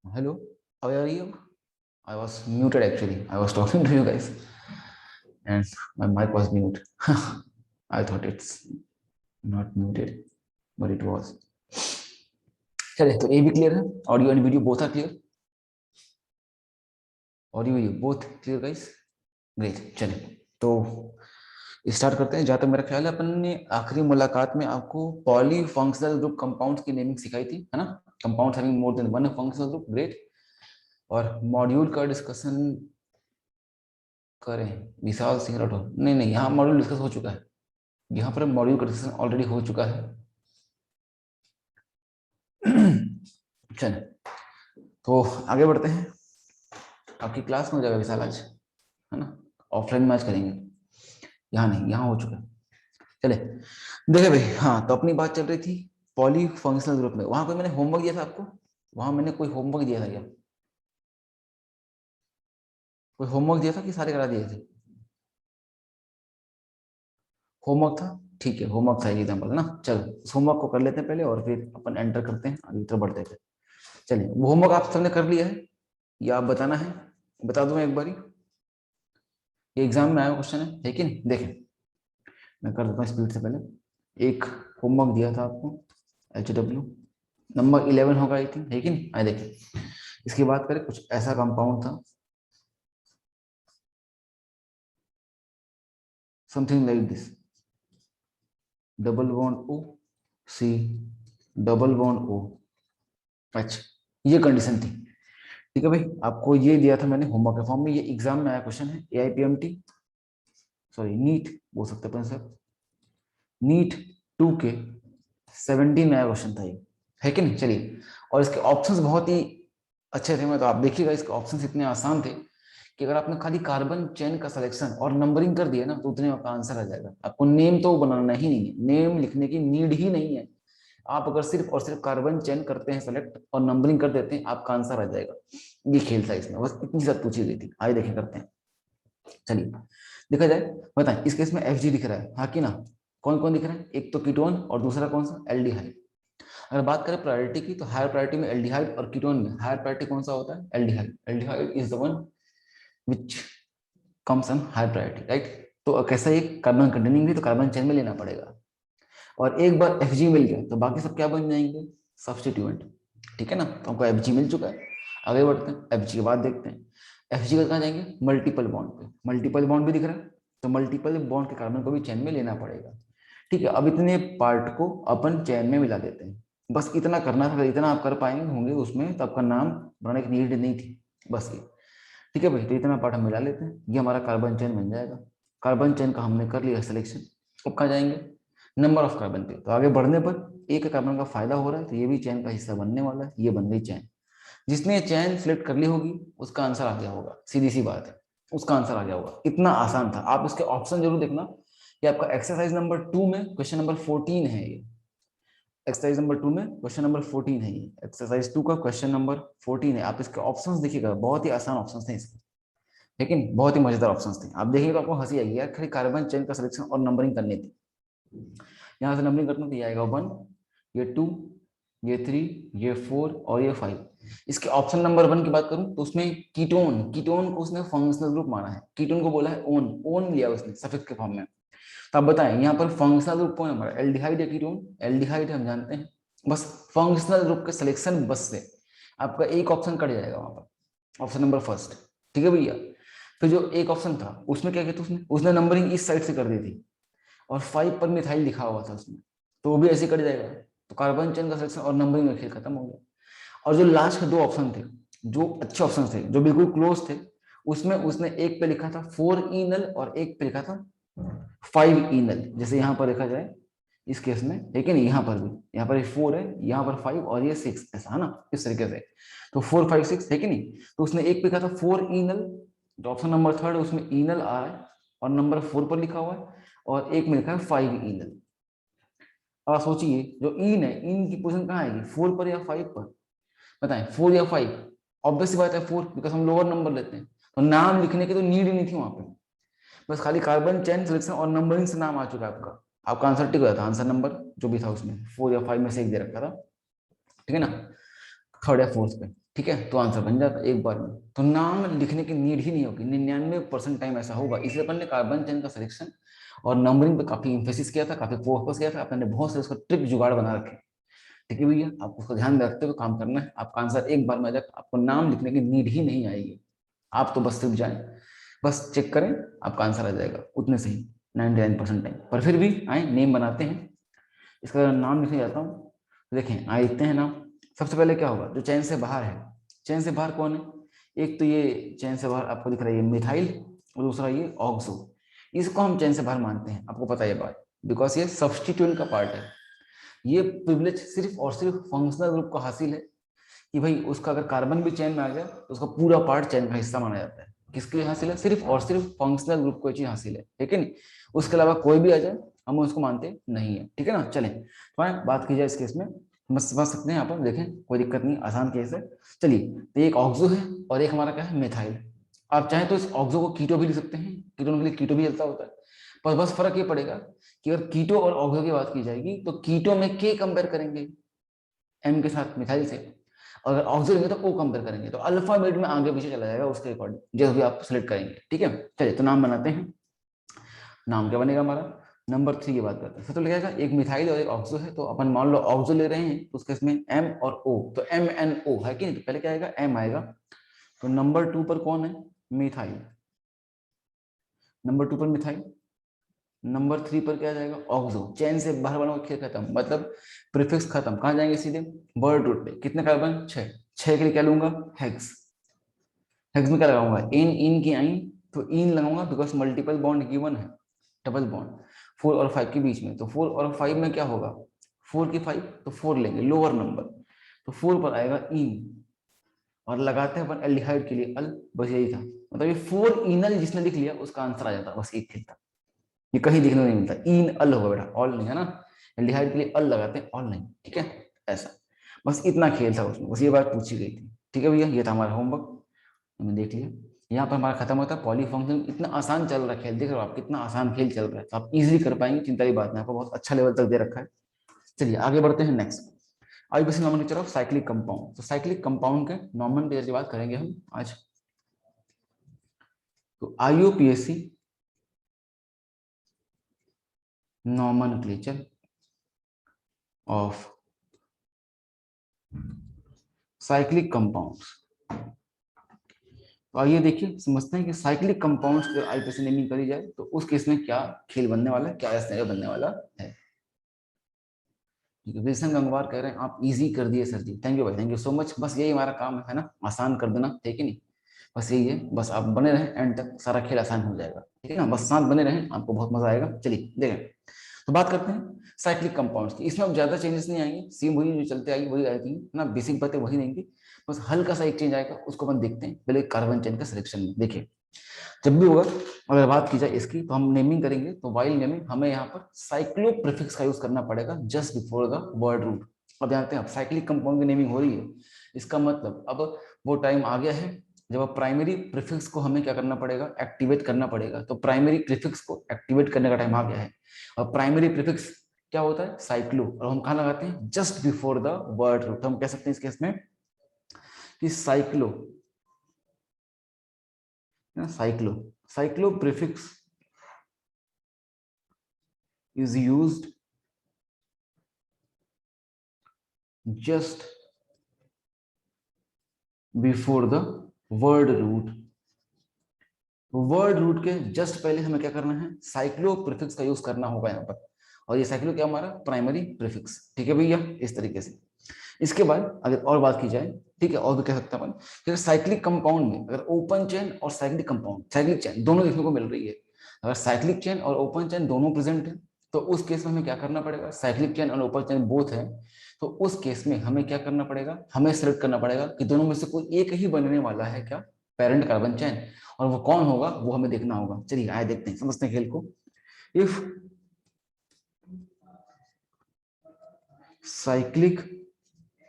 Hello, how are you? I was muted actually. I was talking to you guys and my mic was mute. I thought it's not muted, but it was. चले तो ये भी clear है. Audio and video both are clear. Audio video both clear guys. Great. चले तो start करते हैं. जहां तक मेरा ख्याल है अपन ने आखिरी मुलाकात में आपको पॉलीफंक्शनल ग्रुप कंपाउंड्स की नेमिंग सिखाई थी, है ना. Compounds having more than one functional group. Great. और मॉड्यूल का डिस्कशन करें. विशाल सिंह राठौर. नहीं, यहाँ मॉड्यूल डिस्कस हो चुका है. यहाँ पर मॉड्यूल का डिस्कशन ऑलरेडी हो चुका है. चलो तो आगे बढ़ते हैं. आपकी क्लास में हो जाएगा विशाल आज, है ना. ऑफलाइन में आज करेंगे. यहाँ नहीं, यहाँ हो चुका है. चले देखिए भाई. हाँ, तो अपनी बात चल रही थी पॉली फंक्शनल ग्रुप में. वहां कोई मैंने होमवर्क दिया था आपको. वहां मैंने कोई होमवर्क दिया था क्या? कोई होमवर्क दिया था कि सारे करा दिए थे? होमवर्क था. ठीक है, होमवर्क था एग्जाम्पल, है ना. चलो उस होमवर्क को कर लेते हैं पहले और फिर अपन एंटर करते हैं, आगे तरफ बढ़ते हैं. चलिए, वो होमवर्क आप सबने कर लिया है या आप बताना है? बता दूं मैं एक बारी. ये एग्जाम में आया क्वेश्चन है कि नहीं. देखें, मैं कर देता हूँ स्पीड से. पहले एक होमवर्क दिया था आपको. HW नंबर 11 होगा आई थिंक, है कि नहीं. आए देखें, इसकी बात करें. कुछ ऐसा कंपाउंड था, something like this. Double bond O C, double bond O H. ये कंडीशन थी. ठीक है भाई, आपको ये दिया था मैंने होमवर्क के फॉर्म में. ये एग्जाम में आया क्वेश्चन है. AIPMT, सॉरी नीट बोल सकते हैं सर. नीट 2 के 17 में आया क्वेश्चन था ये, है कि नहीं. चलिए, और इसके ऑप्शंस बहुत ही अच्छे थे. मैं तो आप देखिएगा, इसके ऑप्शंस इतने आसान थे कि अगर आपने खाली कार्बन चेन का सिलेक्शन और नंबरिंग कर दिया ना तो उतने आपका आंसर आ जाएगा. आपको नेम तो बनाना ही नहीं है, नेम लिखने की नीड ही नहीं है. आप अगर सिर्फ और सिर्फ कार्बन चेन करते हैं सेलेक्ट और नंबरिंग कर देते हैं, आपका आंसर आ जाएगा. ये खेल था इसमें, बस इतनी सी बात पूछी गई थी. आइए देखें, करते हैं. चलिए देखा जाए. बताएं, इस केस में FG दिख रहा है, हाँ कि ना. कौन कौन दिख रहा है? एक तो कीटोन और दूसरा कौन सा? एल्डिहाइड. अगर बात करें प्रायोरिटी की, तो हायर प्रायोरिटी में एल्डिहाइड और कीटोन में हायर प्रायोरिटी कौन सा होता है? Aldehyde. Aldehyde is the one which comes on higher priority, right. तो कैसा, एक कार्बन कंटेनिंग भी तो कार्बन चेन में लेना पड़ेगा. और एक बार FG मिल गया तो बाकी सब क्या बन जाएंगे? सब्सटीट्यूएंट. ठीक है ना. तो हमको FG मिल चुका है. आगे बढ़ते हैं, FG के बाद देखते हैं. Fg कहाँ जाएंगे, मल्टीपल बॉन्ड पे, मल्टीपल बॉन्ड भी दिख रहा है, तो मल्टीपल बॉन्ड के कार्बन को भी चेन में लेना पड़ेगा। ठीक है, अब इतने पार्ट को अपन चेन में मिला देते हैं, बस इतना करना था, इतना आप कर पाएंगे होंगे उसमें तो आपका नाम बनाने की नीड नहीं थी, बस ये। ठीक है भाई, तो इतना पार्ट हम मिला लेते हैं, ये हमारा कार्बन चेन बन जाएगा। कार्बन चेन का हमने कर लिया सिलेक्शन। अब कहाँ जाएंगे, नंबर ऑफ कार्बन पे, तो आगे बढ़ने पर एक कार्बन का फायदा हो रहा है, तो ये भी चेन का हिस्सा बनने वाला है, ये बन गई चेन। जिसने चैन सिलेक्ट कर ली होगी उसका आंसर आ गया होगा, सीधी सी बात है, उसका आंसर आ गया होगा। इतना आसान था, आप इसके ऑप्शन जरूर देखना। ये आपका एक्सरसाइज नंबर 2 में क्वेश्चन नंबर 14 है, ये एक्सरसाइज नंबर 2 में क्वेश्चन नंबर 14 है, ये एक्सरसाइज 2 का क्वेश्चन नंबर 14 है। आप इसके ऑप्शंस देखिएगा, बहुत ही आसान ऑप्शंस थे इसके, लेकिन बहुत ही मजेदार ऑप्शंस थे। आप देखेंगे तो आपको हंसी आएगी यार, खाली कार्बन चेन का सिलेक्शन और नंबरिंग करनी थी। यहाँ से नंबरिंग करना तो ये आएगा 1, ये 2, ये 3, ये 4 और ये 5। इसके ऑप्शन नंबर 1 की बात करूं तो उसमें कीटोन, कीटोन को उसने फंक्शनल ग्रुप माना है, कीटोन को बोला है ओन, ओन लिया उसने सफिक्स के फॉर्म में। तो आप बताएं यहाँ पर फंक्शनल ग्रुप कौन है हमारा, एल्डिहाइड या कीटोन, एल्डिहाइड हम जानते हैं। बस फंक्शनल ग्रुप के सिलेक्शन बस से आपका एक ऑप्शन कट जाएगा वहां पर, ऑप्शन नंबर फर्स्ट। ठीक है भैया, फिर जो एक ऑप्शन था उसमें क्या किया था उसने, उसने नंबरिंग इस साइड से कर दी थी और 5 पर मिथाइल लिखा हुआ था उसमें, तो वो भी ऐसे कट जाएगा। तो कार्बन चेन का सिलेक्शन और नंबरिंग में खेल खत्म हो गया। और जो लास्ट के 2 ऑप्शन थे, जो अच्छे ऑप्शन थे, जो बिल्कुल क्लोज थे, उसमें उसने एक पे लिखा था 4 इनल और एक पे लिखा था 5 इनल, जैसे यहाँ पर देखा जाए इस केस में, लेकिन यहाँ पर भी, यहाँ पर 4 है, यहाँ पर 5 और ये 6, ऐसा है ना, इस तरीके से। तो 4 5 6 है कि नहीं, तो उसने एक पे लिखा था 4 इनल, जो ऑप्शन नंबर 3 है उसमें इनल आ रहा है और नंबर 4 पर लिखा हुआ है, और एक में लिखा है 5 इनल। अब सोचिए जो इन है, इन की पोजीशन कहाँ आएगी, 4 पर या 5 पर, बताएं 4 या 5। ऑब्वियस सी बात है 4, बिकॉज हम लोअर नंबर लेते हैं, तो नाम लिखने की तो नीड ही नहीं थी वहां पे, बस खाली कार्बन चेन सिलेक्शन और नंबरिंग से नाम आ चुका है आपका, आपका आंसर टिक गया था, आंसर नंबर जो भी था उसमें 4 या 5 में से एक दे रखा था। ठीक है ना, थर्ड या फोर्थ पे, ठीक है, तो आंसर बन जाता एक बार में, तो नाम लिखने की नीड ही नहीं होगी, 99% टाइम ऐसा होगा। इसलिए अपन ने कार्बन चेन का सिलेक्शन और नंबरिंग पे काफी इंफेसिस किया था, काफी फोकस किया था, अपन ने बहुत से उसको ट्रिक जुगाड़ बना रखे। ठीक है भैया, आपको उसको ध्यान में रखते हुए काम करना है, आपका आंसर एक बार में आ जाएगा, आपको नाम लिखने की नीड ही नहीं आएगी, आप तो बस सिर्फ जाएं, बस चेक करें, आपका आंसर आ जाएगा उतने से ही 99% टाइम। पर फिर भी आए नेम बनाते हैं, इसका अगर नाम लिखने जाता हूँ तो देखें आए लिखते हैं नाम। सबसे पहले क्या होगा, जो चैन से बाहर है, चैन से बाहर कौन है, एक तो ये चैन से बाहर आपको दिख रहा है ये मिथाइल, और दूसरा ये ऑक्सो, इसको हम चैन से बाहर मानते हैं, आपको पता है ये बात, बिकॉज ये सब्सटीट्यूएंट का पार्ट है। ये प्रिविलेज सिर्फ और सिर्फ फंक्शनल ग्रुप को हासिल है, कि भाई उसका अगर कार्बन भी चैन में आ गया तो उसका पूरा पार्ट चैन का हिस्सा माना जाता है। किसके लिए हासिल है, सिर्फ और सिर्फ फंक्शनल ग्रुप को चीज हासिल है, ठीक है नहीं, उसके अलावा कोई भी आ जाए हम उसको मानते नहीं है। ठीक है ना, चलें तो बात की जाए इस केस में, बस समझ सकते हैं यहाँ पर, देखें कोई दिक्कत नहीं, आसान केस है। चलिए, तो एक ऑक्सो है और एक हमारा क्या है, मिथाइल। आप चाहें तो इस ऑक्सो को कीटो भी लिख सकते हैं, कीटोन के लिए कीटो भी चलता होता है, पर बस फर्क ये पड़ेगा कि अगर कीटो और ऑक्सो की बात की जाएगी तो कीटो में के कंपेयर करेंगे एम के साथ मिथाइल से, अगर ऑक्सो लेंगे तो ओ कंपेयर करेंगे, तो अल्फाबेट में आगे पीछे चला जाएगा उसके अकॉर्डिंग, जो भी आप सेलेक्ट करेंगे। ठीक है, चलिए तो नाम बनाते हैं। नाम क्या बनेगा हमारा, नंबर 3 की बात करते हैं, सबसे लिखेगा एक मिथाइल और एक ऑक्सो है, तो अपन मान लो ऑक्सो ले रहे हैं तो उसके इसमें एम और ओ, तो एम एन ओ है कि नहीं, तो पहले क्या आएगा, एम आएगा। तो नंबर 2 पर कौन है, मिथाइल, नंबर 2 पर मिथाइल। नंबर 3 पर क्या जाएगा, ऑक्सो, चैन से बाहर वालों का खेल खत्म, मतलब प्रीफिक्स खत्म, कहाँ जाएंगे सीधे वर्ड रूट पे, कितने कार्बन, 6, 6 के लिए क्या लूंगा, हेक्स, हेक्स में क्या लगाऊंगा, इन, इन की आइन, तो इन लगाऊंगा बिकॉज मल्टीपल बॉन्ड गिवन है, डबल बॉन्ड 4 और 5 के बीच में, तो 4 और 5 में क्या होगा, 4 की 5, तो 4 लेंगे लोअर नंबर, तो 4 पर आएगा इन, और लगाते हैं अपन एल्डिहाइड के लिए अल, बस यही था, मतलब ये 4 इनल जिसने लिख लिया उसका आंसर आ जाता, बस एक खेल था, ये कहीं दिखने को नहीं मिलता, इन अल होगा बेटा, ऑल नहीं है ना, एल्डिहाइड के लिए अल लगाते हैं, ऑल नहीं, ठीक है, ऐसा, बस इतना खेल था उसमें, बस ये बात पूछी गई थी। ठीक है भैया, ये था हमारा होमवर्क, हमने देख लिया, यहाँ पर हमारा खत्म होता है पॉली फंक्शन। इतना आसान चल रहा है खेल, देख रहे हो आप कितना आसान खेल चल रहा है, तो आप इजीली कर पाएंगे, चिंता की बात नहीं, आपको बहुत अच्छा लेवल तक दे रखा है। चलिए आगे बढ़ते हैं next, IUPAC normal nature of cyclic compound, तो साइक्लिक कंपाउंड के नॉर्मल नेचर की बात करेंगे हम आज। तो IUPAC nomenclature of cyclic compounds, तो आइए देखिए समझते हैं कि साइक्लिक कंपाउंड्स की आईपीएस नेमिंग करी जाए तो उस केस में क्या खेल बनने वाला है, क्या सिनेरियो बनने वाला है। ठीक है, विल्सन गंगवार कह रहे हैं आप इजी कर दिए सर जी, थैंक यू भाई, थैंक यू सो मच। बस यही हमारा काम है ना, आसान कर देना, ठीक है नहीं। बस यही है, बस आप बने रहें एंड तक, सारा खेल आसान हो जाएगा, ठीक है ना। बस साथ बने रहें, आपको बहुत मजा आएगा। चलिए देखें, तो बात करते हैं साइक्लिक कंपाउंड्स की। इसमें अब ज्यादा चेंजेस नहीं आएंगे, सेम वही जो चलते आएगी वही आएगी ना, बेसिक बातें वही रहेंगी। बस हल्का सा एक चेंज आएगा, उसको अपन देखते हैं पहले कार्बन चेन का सिलेक्शन में। देखिए जब भी होगा, अगर बात की जाए इसकी, तो हम नेमिंग करेंगे तो वाइल नेमिंग हमें यहाँ पर साइक्लो प्रीफिक्स का यूज करना पड़ेगा just before the word root. अब जानते हैं अब साइक्लिक कंपाउंड की नेमिंग हो रही है, इसका मतलब अब वो टाइम आ गया है जब अब प्राइमरी प्रीफिक्स को हमें क्या करना पड़ेगा, एक्टिवेट करना पड़ेगा। तो प्राइमरी प्रीफिक्स को एक्टिवेट करने का टाइम आ गया है। और प्राइमरी प्रीफिक्स क्या होता है, साइक्लो, और हम कहाँ लगाते हैं, just before the word root. हम कह सकते हैं इस केस में कि cyclo, cyclo cyclo prefix is used just before the word root। Word root के जस्ट पहले हमें क्या करना है, साइक्लो प्रीफिक्स का यूज करना होगा यहाँ पर। और ये साइक्लो क्या हमारा प्राइमरी प्रीफिक्स, ठीक है भैया, इस तरीके से। इसके बाद अगर और बात की जाए, ठीक है, और भी कह सकते हैं अपन कि साइक्लिक कंपाउंड में अगर ओपन चेन और साइक्लिक कंपाउंड, साइक्लिक चेन दोनों देखने को मिल रही है, अगर साइक्लिक चेन और ओपन चेन दोनों प्रेजेंट है, तो उस केस में हमें क्या करना पड़ेगा, साइक्लिक चेन और ओपन चेन बोथ है, तो उस केस में हमें क्या करना पड़ेगा, हमें सिलेक्ट करना पड़ेगा कि दोनों में से कोई एक ही बनने वाला है क्या, पेरेंट कार्बन चेन। और वो कौन होगा वो हमें देखना होगा। चलिए आए देखते हैं, समझते हैं खेल को। If cyclic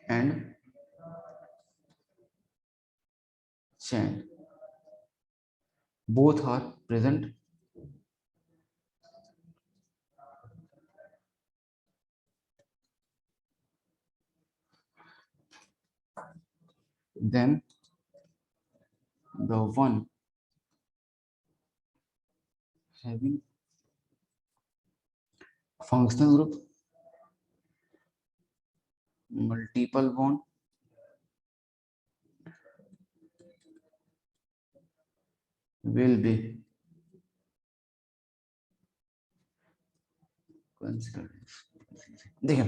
and chain both are present, then the one having functional group multiple bond will be considered। देखिए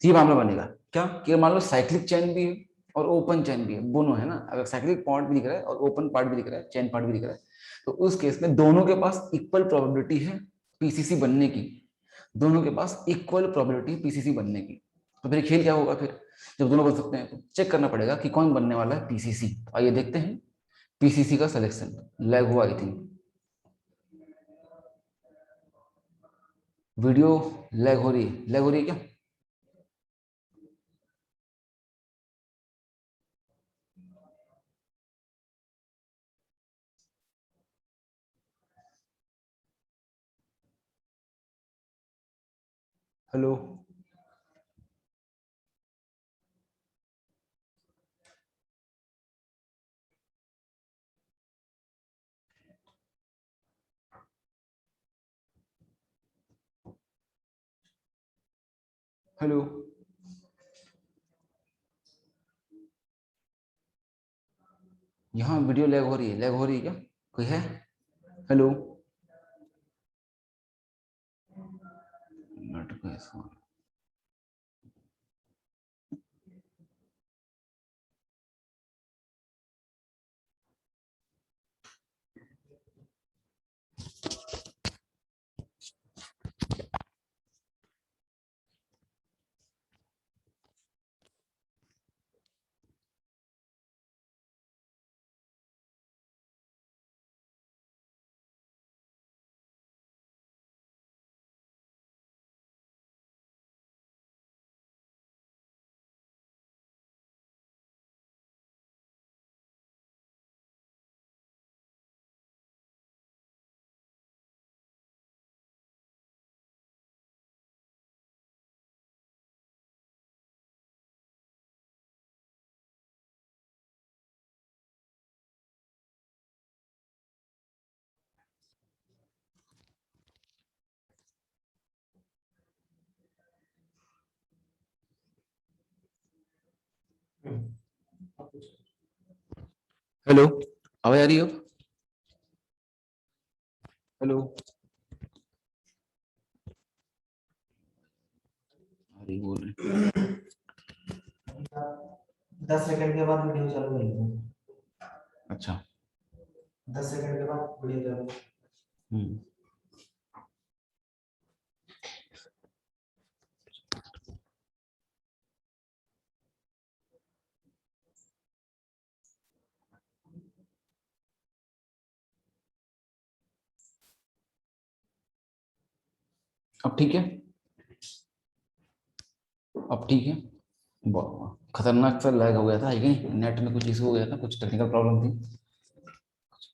ये मामला बनेगा क्या कि मान लो साइक्लिक चेन भी है और ओपन चेन भी है, दोनों है ना। अगर साइक्लिक पार्ट भी दिख रहा है और ओपन पार्ट भी दिख रहा है, चेन पार्ट भी दिख रहा है, तो उस केस में दोनों के पास इक्वल प्रोबेबिलिटी है पीसीसी बनने की। दोनों के पास इक्वल प्रोबेबिलिटी पीसीसी बनने की। तो फिर खेल क्या होगा, फिर जब दोनों बन सकते हैं तो चेक करना पड़ेगा कि कौन बनने वाला है पीसीसी। तो आइए देखते हैं पीसीसी का सिलेक्शन। लैग हुआ आई थिंक, वीडियो लैग हो रही है, लैग हो रही है क्या। हेलो, हेलो, यहाँ वीडियो लैग हो रही है, लैग हो रही है क्या, कोई है। हेलो, नट कैसा, हेलो। आवाज आ रही है अब? हेलो, आ रही बोल रहे। 10 सेकंड के बाद वीडियो चालू करेंगे। अच्छा। 10 सेकंड के बाद वीडियो चालू। हम्म। अब ठीक है? अब ठीक है? खतरनाक सा लैग हो गया था, है कि नहीं? नेट में कुछ इशू हो गया था, कुछ टेक्निकल प्रॉब्लम थी,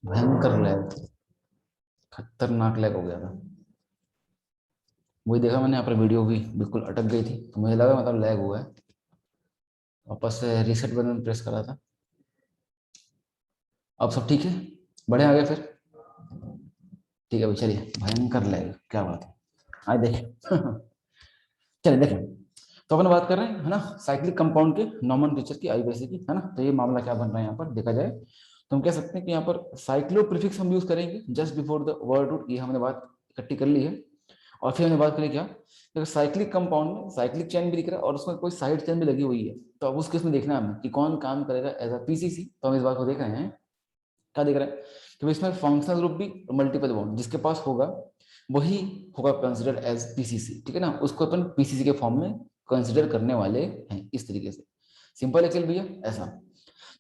भयंकर लैग, खतरनाक लैग हो गया था। वही देखा मैंने, यहाँ पर वीडियो भी बिल्कुल अटक गई थी, तो मुझे लगा मतलब लैग हुआ है, वापस से रीसेट बटन प्रेस करा था। अब सब ठीक है? बढ़े आ गए फिर? ठीक है भाई, चलिए, भयंकर लैग, क्या बात है। आए देखें। चलिए देखें, तो अपन बात कर रहे हैं, है ना, साइक्लिक कंपाउंड के नॉमेनक्लेचर की, आईयूपीएसी की, है ना। तो ये मामला क्या बन रहा है यहाँ पर देखा जाए, तो हम कह सकते हैं कि यहाँ पर साइक्लो प्रीफिक्स हम यूज करेंगे just before the word root, ये हमने बात इकट्ठी कर ली है। और फिर हमने बात करी क्या, तो साइक्लिक कंपाउंड में साइक्लिक चेन भी दिख रहा है और उसमें कोई साइड चेन भी लगी हुई है, तो अब उस केस में देखना है हमें कि कौन काम करेगा एज अ पीसीसी। तो हम इस बात को देख रहे हैं, क्या देख रहे हैं, तो इसमें फंक्शनल ग्रुप भी मल्टीपल बॉन्ड जिसके पास होगा वही होगा कंसिडर एज पीसीसी, ठीक है ना, उसको अपन पीसीसी के फॉर्म में कंसिडर करने वाले हैं, इस तरीके से। सिंपल है चल भैया, ऐसा।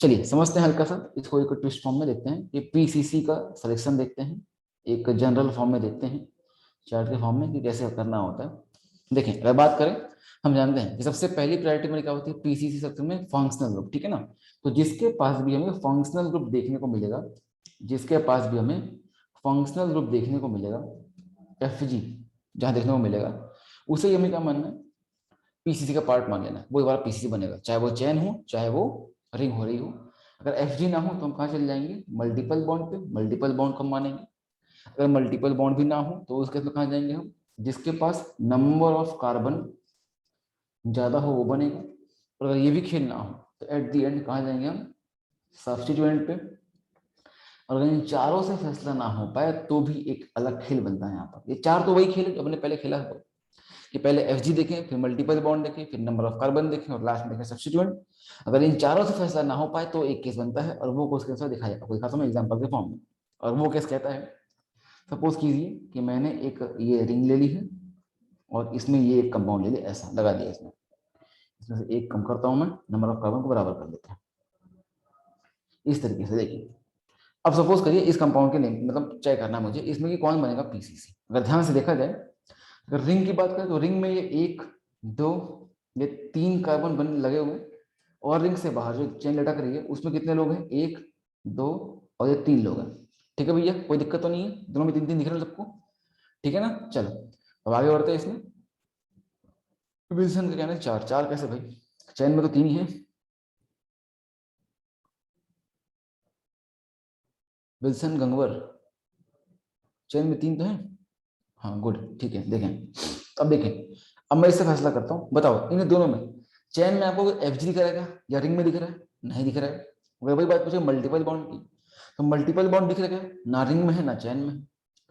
चलिए समझते हैं हल्का सा इसको, एक ट्विस्ट फॉर्म में देखते हैं, ये पीसीसी का सिलेक्शन देखते हैं, एक जनरल फॉर्म में देखते हैं, चार्ट के फॉर्म में कि कैसे करना होता है। देखें, अगर बात करें, हम जानते हैं कि सबसे पहली प्रायोरिटी में क्या होती है पीसीसी सेक्शन में, फंक्शनल ग्रुप, ठीक है ना। तो जिसके पास भी हमें फंक्शनल ग्रुप देखने को मिलेगा, जिसके पास भी हमें फंक्शनल ग्रुप देखने को मिलेगा, एफ जी जहां देखने को मिलेगा, उसे हमें क्या मानना है, पीसीसी का पार्ट मान लेना, वो हमारा पीसीसी बनेगा, चाहे वो चेन हो चाहे वो रिंग हो रही हो। अगर एफ जी ना हो तो हम कहाँ चले जाएंगे, मल्टीपल बॉन्ड पे, मल्टीपल बॉन्ड को हम मानेंगे। अगर मल्टीपल बॉन्ड भी ना हो तो उसके में कहाँ जाएंगे हम, जिसके पास नंबर ऑफ कार्बन ज्यादा हो वो बनेगा। और अगर ये भी खेल ना हो तो एट द एंड कहाँ जाएंगे हम, सब्स्टिट्यूएंट पे। और अगर इन चारों से फैसला ना हो पाए तो भी एक अलग खेल बनता है यहाँ पर। ये चार तो वही खेल है जो हमने पहले खेला है, कि पहले एफ जी देखें, फिर मल्टीपल बॉन्ड देखें, फिर नंबर ऑफ कार्बन देखें और लास्ट में देखें सब्स्टिट्यूएंट। अगर इन चारों से फैसला ना हो पाए तो एक केस बनता है, और वो केस कैसे दिखाया, आपको दिखाता हूँ एग्जाम्पल के फॉर्म में। और वो केस कहता है, सपोज कीजिए कि मैंने एक ये रिंग ले ली है और इसमें ये एक कंपाउंड ले लिया, ऐसा लगा दिया इसमें, इसमें से एक कम करता हूं मैं, नंबर ऑफ कार्बन को बराबर कर देते हैं, इस तरीके से देखिए। अब सपोज करिए इस कंपाउंड के नेम मतलब चेक करना है मुझे इसमें कि कौन बनेगा पीसीसी। अगर ध्यान से देखा जाए, अगर रिंग की बात करें तो रिंग में ये एक, दो, ये तीन कार्बन बन लगे हुए हैं, और रिंग से बाहर जो चेन लटक रही है उसमें कितने लोग हैं, एक, दो और ये तीन लोग हैं। ठीक है भैया, कोई दिक्कत तो नहीं है, दोनों में तीन तीन दिख रहे हैं सबको, ठीक है ना। चलो अब आगे बढ़ते हैं इसमें। विल्सन का कहना है चार, चार कैसे भाई, चैन में तो तीन ही है। विल्सन गंगवर, चैन में तीन तो है। हाँ गुड, ठीक है देखें। अब देखें, अब मैं इससे फैसला करता हूँ, बताओ इन दोनों में चैन में आपको एफ जी दिख रहा है क्या, या रिंग में दिख रहा है, नहीं दिख रहा है। अगर वही बात पूछे मल्टीपल बॉन्ड की, तो मल्टीपल बॉन्ड दिख रहा है, ना रिंग में है ना चैन में।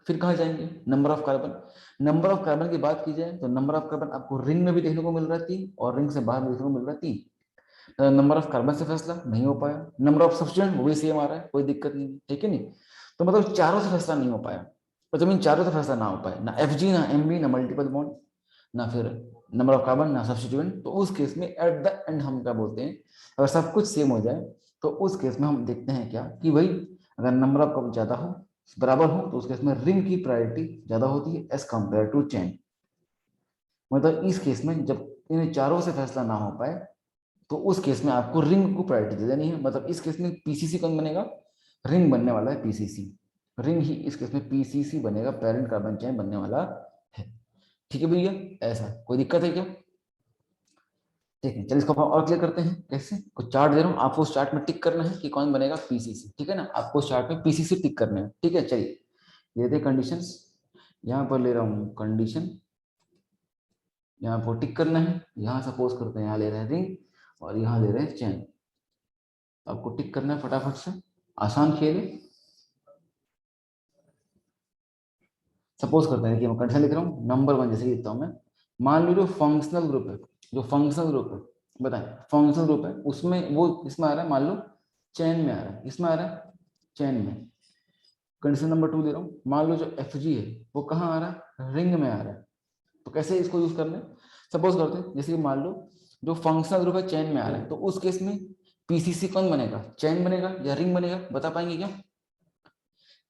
फिर कहाँ जाएंगे, number of carbon. Number of carbon की बात की जाए तो नंबर ऑफ कार्बन आपको रिंग में भी देखने को मिल रहा है तीन, और रिंग से बाहर भी देखने को मिल रहा है तीन। नंबर ऑफ कार्बन से फैसला नहीं हो पाया, नंबर ऑफ सब्स्टिट्यूएंट वो भी सेम आ रहा है, कोई दिक्कत नहीं, ठीक है नहीं। तो मतलब चारों से फैसला नहीं हो पाया। और जब इन चारों से फैसला ना हो पाए, ना एफ जी ना एम बी ना मल्टीपल बॉन्ड, ना फिर नंबर ऑफ कार्बन ना सब्स्टिट्यूएंट, तो उस केस में एट द एंड हम क्या बोलते हैं, अगर सब कुछ सेम हो जाए तो उस केस में हम देखते हैं क्या कि भाई, अगर नंबर ऑफ कार्बन ज्यादा हो, बराबर हो, तो उस केस में रिंग की प्रायोरिटी ज्यादा होती है एज कंपेयर टू चेन। मतलब इस केस में जब इन चारों से फैसला ना हो पाए तो उस केस में आपको रिंग को प्रायोरिटी दे देनी है। मतलब इस केस में पीसीसी कौन बनेगा, रिंग बनने वाला है पीसीसी, रिंग ही इस केस में पीसीसी बनेगा, पेरेंट कार्बन चेन बनने वाला है। ठीक है भैया, ऐसा कोई दिक्कत है क्या? ठीक है, चलिए इसको और क्लियर करते हैं, कैसे, कुछ चार्ट दे रहा हूँ आपको, उस चार्ट में टिक करना है कि कौन बनेगा पीसीसी, ठीक है ना, आपको उस चार्ट में पीसीसी टिक करना है, ठीक है। चलिए लेते हैं कंडीशंस, यहाँ पर ले रहा हूँ कंडीशन, यहाँ पर टिक करना है, यहाँ सपोज करते हैं यहाँ ले रहे हैं रिंग और यहाँ ले रहे हैं चैन, आपको टिक करना है फटाफट से। आसान खेल है। सपोज करते हैं कि मैं कंडीशन लिख रहा हूँ नंबर वन, जैसे कि लिखता हूँ मैं। मान लो जो फंक्शनल ग्रुप है, जो फंक्शनल ग्रुप है, बताएं फंक्शनल ग्रुप है, उसमें वो इसमें आ रहा है, मान लो चेन में आ रहा है, इसमें आ रहा है चेन में। कंडीशन नंबर टू दे रहा हूँ, मान लो जो एफ जी है वो कहाँ आ रहा है, रिंग में आ रहा है। तो कैसे इसको यूज करना है, सपोज करते हैं जैसे कि मान लो जो फंक्शनल ग्रुप है चेन में आ रहा है, तो उस केस में पीसीसी कौन बनेगा, चेन बनेगा या रिंग बनेगा, बता पाएंगे क्या,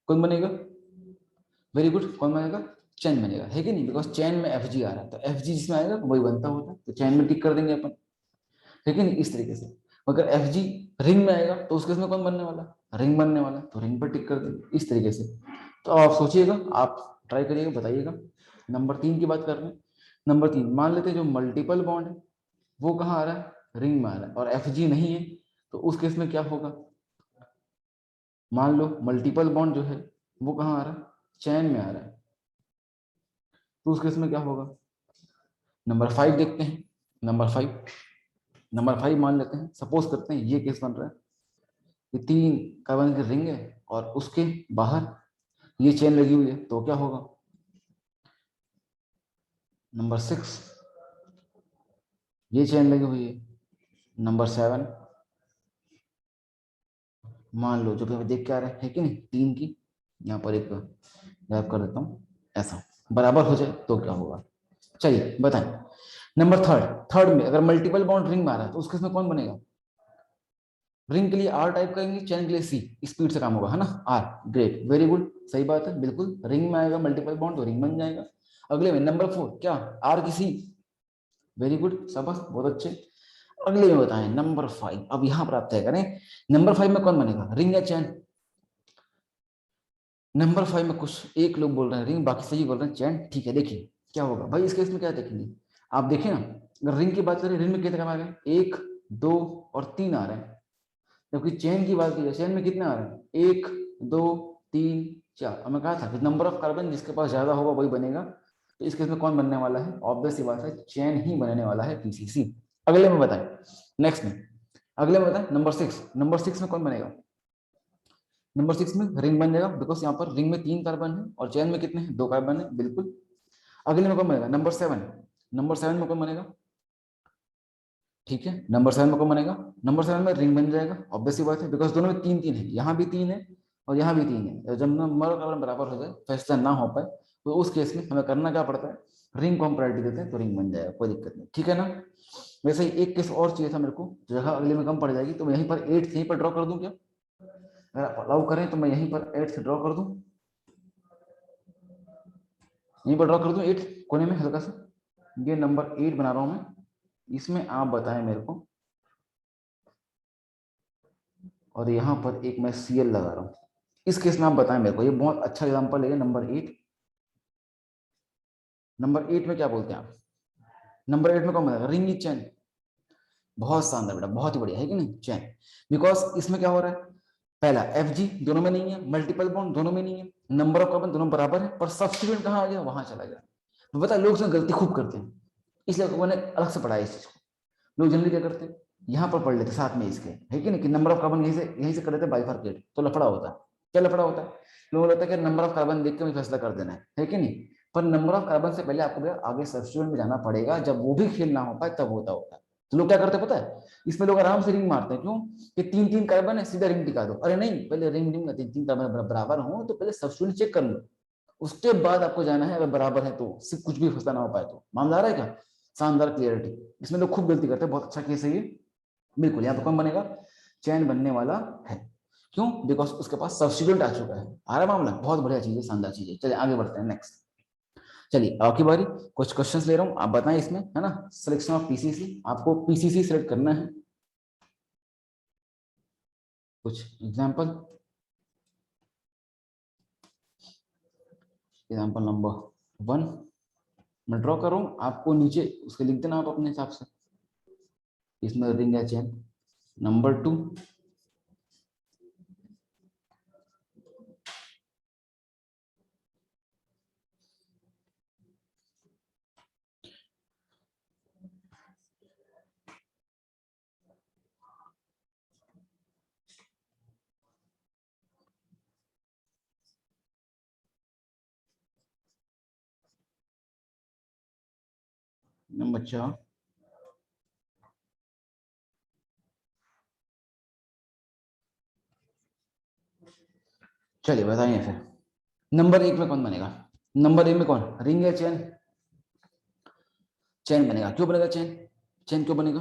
कौन बनेगा, वेरी गुड, कौन बनेगा, चेन बनेगा, है कि नहीं, बिकॉज चेन में एफ जी आ रहा है, तो एफ जी जिसमें आएगा वही बनता होता है, तो चेन में टिक कर देंगे अपन, है कि नहीं, इस तरीके से। अगर एफ जी रिंग में आएगा तो उसके इसमें कौन बनने वाला, रिंग बनने वाला, तो रिंग पर टिक कर देंगे इस तरीके से। तो आप सोचिएगा, आप ट्राई करिएगा, बताइएगा। नंबर तीन की बात कर रहे हैं। नंबर तीन, मान लेते हैं जो मल्टीपल बॉन्ड है वो कहाँ आ रहा है, रिंग में आ रहा है, और एफ जी नहीं है, तो उस केस में क्या होगा, मान लो मल्टीपल बॉन्ड जो है वो कहाँ आ रहा है, चैन में आ रहा है, तो उस केस में क्या होगा। नंबर फाइव देखते हैं। नंबर फाइव, नंबर फाइव मान लेते हैं, सपोज करते हैं ये केस बन रहा है कि तीन कार्बन की रिंग है और उसके बाहर ये चेन लगी हुई है, तो क्या होगा। नंबर सिक्स, ये चेन लगी हुई है। नंबर सेवन, मान लो जो भी हमें देख के आ रहा है कि नहीं, तीन की यहाँ पर एक गैप कर देता हूँ, ऐसा बराबर हो जाए तो क्या होगा। चलिए बताएं। नंबर थर्ड, थर्ड में अगर मल्टीपल बॉन्ड रिंग में आ रहा है तो उसके में कौन बनेगा, रिंग के लिए आर टाइप करेंगे, चैन के लिए सी, स्पीड से काम होगा, है ना, आर, ग्रेट, वेरी गुड, सही बात है, बिल्कुल रिंग में आएगा मल्टीपल बॉन्ड तो रिंग बन जाएगा। अगले में नंबर फोर, क्या, आर की सी, वेरी गुड, शाबाश, बहुत अच्छे। अगले में बताएं नंबर फाइव, अब यहां पर आप तय करें नंबर फाइव में कौन बनेगा, रिंग या चैन। नंबर फाइव में कुछ एक लोग बोल रहे हैं रिंग, बाकी सही बोल रहे हैं चैन, ठीक है, देखिए क्या होगा भाई, इस केस में क्या देखेंगे, आप देखिए ना, अगर रिंग की बात करें, रिंग में कितने आ रहे हैं, एक, दो और तीन आ रहे हैं, जबकि चेन की बात की जाए, चेन में कितने आ रहे हैं, एक, दो, तीन, चार। हमें कहा था कि नंबर ऑफ कार्बन जिसके पास ज्यादा होगा वही बनेगा, तो इस केस में कौन बनने वाला है, ऑब्वियस सी बात है, चेन ही बनने वाला है, पीसीसी। अगले में बताएं, नेक्स्ट में, अगले में बताएं नंबर सिक्स, नंबर सिक्स में कौन बनेगा, नंबर सिक्स में रिंग बन जाएगा, बिकॉज यहाँ पर रिंग में तीन कार्बन है और चेन में कितने हैं, दो कार्बन है, बिल्कुल। अगले में कौन बनेगा, नंबर सेवन, नंबर सेवन में कौन बनेगा, ठीक है, नंबर सेवन में कौन बनेगा, नंबर सेवन में रिंग बन जाएगा, ऑब्वियस सी बात है, बिकॉज दोनों में तीन तीन है, यहाँ भी तीन है और यहाँ भी तीन है, जब नंबर कार्बन बराबर हो जाए, फैसला ना हो पाए, तो उस केस में हमें करना क्या पड़ता है, रिंग को हम प्रायोरिटी देते हैं, तो रिंग बन जाएगा, कोई दिक्कत नहीं, ठीक है ना। वैसे ही एक केस और चाहिए था मेरे को, जगह अगले में कम पड़ जाएगी, तो मैं यहीं पर एट यहीं पर ड्रॉ कर दूं क्या, अगर आप अलाउ करें तो मैं यहीं पर एट से ड्रॉ कर दूं, यहीं पर ड्रॉ कर दूं एट कोने में हल्का सा, ये नंबर एट बना रहा हूं मैं, इसमें आप बताएं मेरे को, और यहाँ पर एक मैं सीएल लगा रहा हूँ, इस केस में आप बताएं मेरे को, ये बहुत अच्छा एग्जांपल है नंबर एट। नंबर एट में क्या बोलते हैं आप, नंबर एट में कौन बनेगा, रिंग इज चैन, बहुत शानदार बेटा, बहुत ही बढ़िया, है कि नहीं, चैन, बिकॉज इसमें क्या हो रहा है, पहला एफ जी दोनों में नहीं है, मल्टीपल बॉन्ड दोनों में नहीं है, नंबर ऑफ कार्बन दोनों बराबर है, पर सब्स्टिट्यूएंट कहाँ आ गया, वहां चला गया। तो बता, लोग इसमें गलती खूब करते हैं, इसलिए लोगों ने अलग से पढ़ाया इस चीज को। लोग जनरली क्या करते हैं, यहाँ पर पढ़ लेते साथ में इसके, है कि नहीं, कि नंबर ऑफ कार्बन यहीं से कर देते बाइफरकेट, तो लफड़ा होता है। क्या लफड़ा होता है, लोगों को लगता है कि नंबर ऑफ कार्बन देख के मुझे फैसला कर देना है कि नहीं, पर नंबर ऑफ कार्बन से पहले आपको आगे सब्स्टिट्यूएंट में जाना पड़ेगा, जब वो भी खेल ना हो पाए तब होता है। तो लोग क्या करते हैं पता है, इसमें लोग आराम से रिंग मारते हैं, क्यों, कि तीन तीन कार्बन है, सीधा रिंग टिका दो, अरे नहीं, पहले रिंग रिंग तीन तीन कार्बन बराबर हो तो पहले सब्स्टिट्यूएंट चेक कर लो, उसके बाद आपको जाना है, अगर बराबर है तो सिर्फ कुछ भी फैसला ना हो पाए तो, मामला आ रहा है क्या, शानदार क्लियरिटी। इसमें लोग खूब गलती करते हैं, बहुत अच्छा केस है ये, बिल्कुल यहाँ पर कौन बनेगा, चैन बनने वाला है, क्यों, बिकॉज उसके पास सब्स्टिट्यूएंट आ चुका है, आ रहा मामला, बहुत बढ़िया चीज है, शानदार चीज है। चलिए आगे बढ़ते हैं, नेक्स्ट। चलिए आपकी बारी, कुछ क्वेश्चंस ले रहा हूँ, आप बताएं इसमें, है ना, सिलेक्शन ऑफ पीसीसी, आपको पीसीसी सिलेक्ट करना है, कुछ एग्जाम्पल, एग्जाम्पल नंबर वन मैं ड्रॉ कर रहा हूँ, आपको नीचे उसके लिख देना आप अपने हिसाब से, इसमें रिंग या चेन। Number two, number 4। चलिए बताइए फिर, नंबर 1 में कौन बनेगा? नंबर 1 में कौन, रिंग या चेन? चेन बनेगा। क्यों बनेगा चेन? चेन क्यों बनेगा?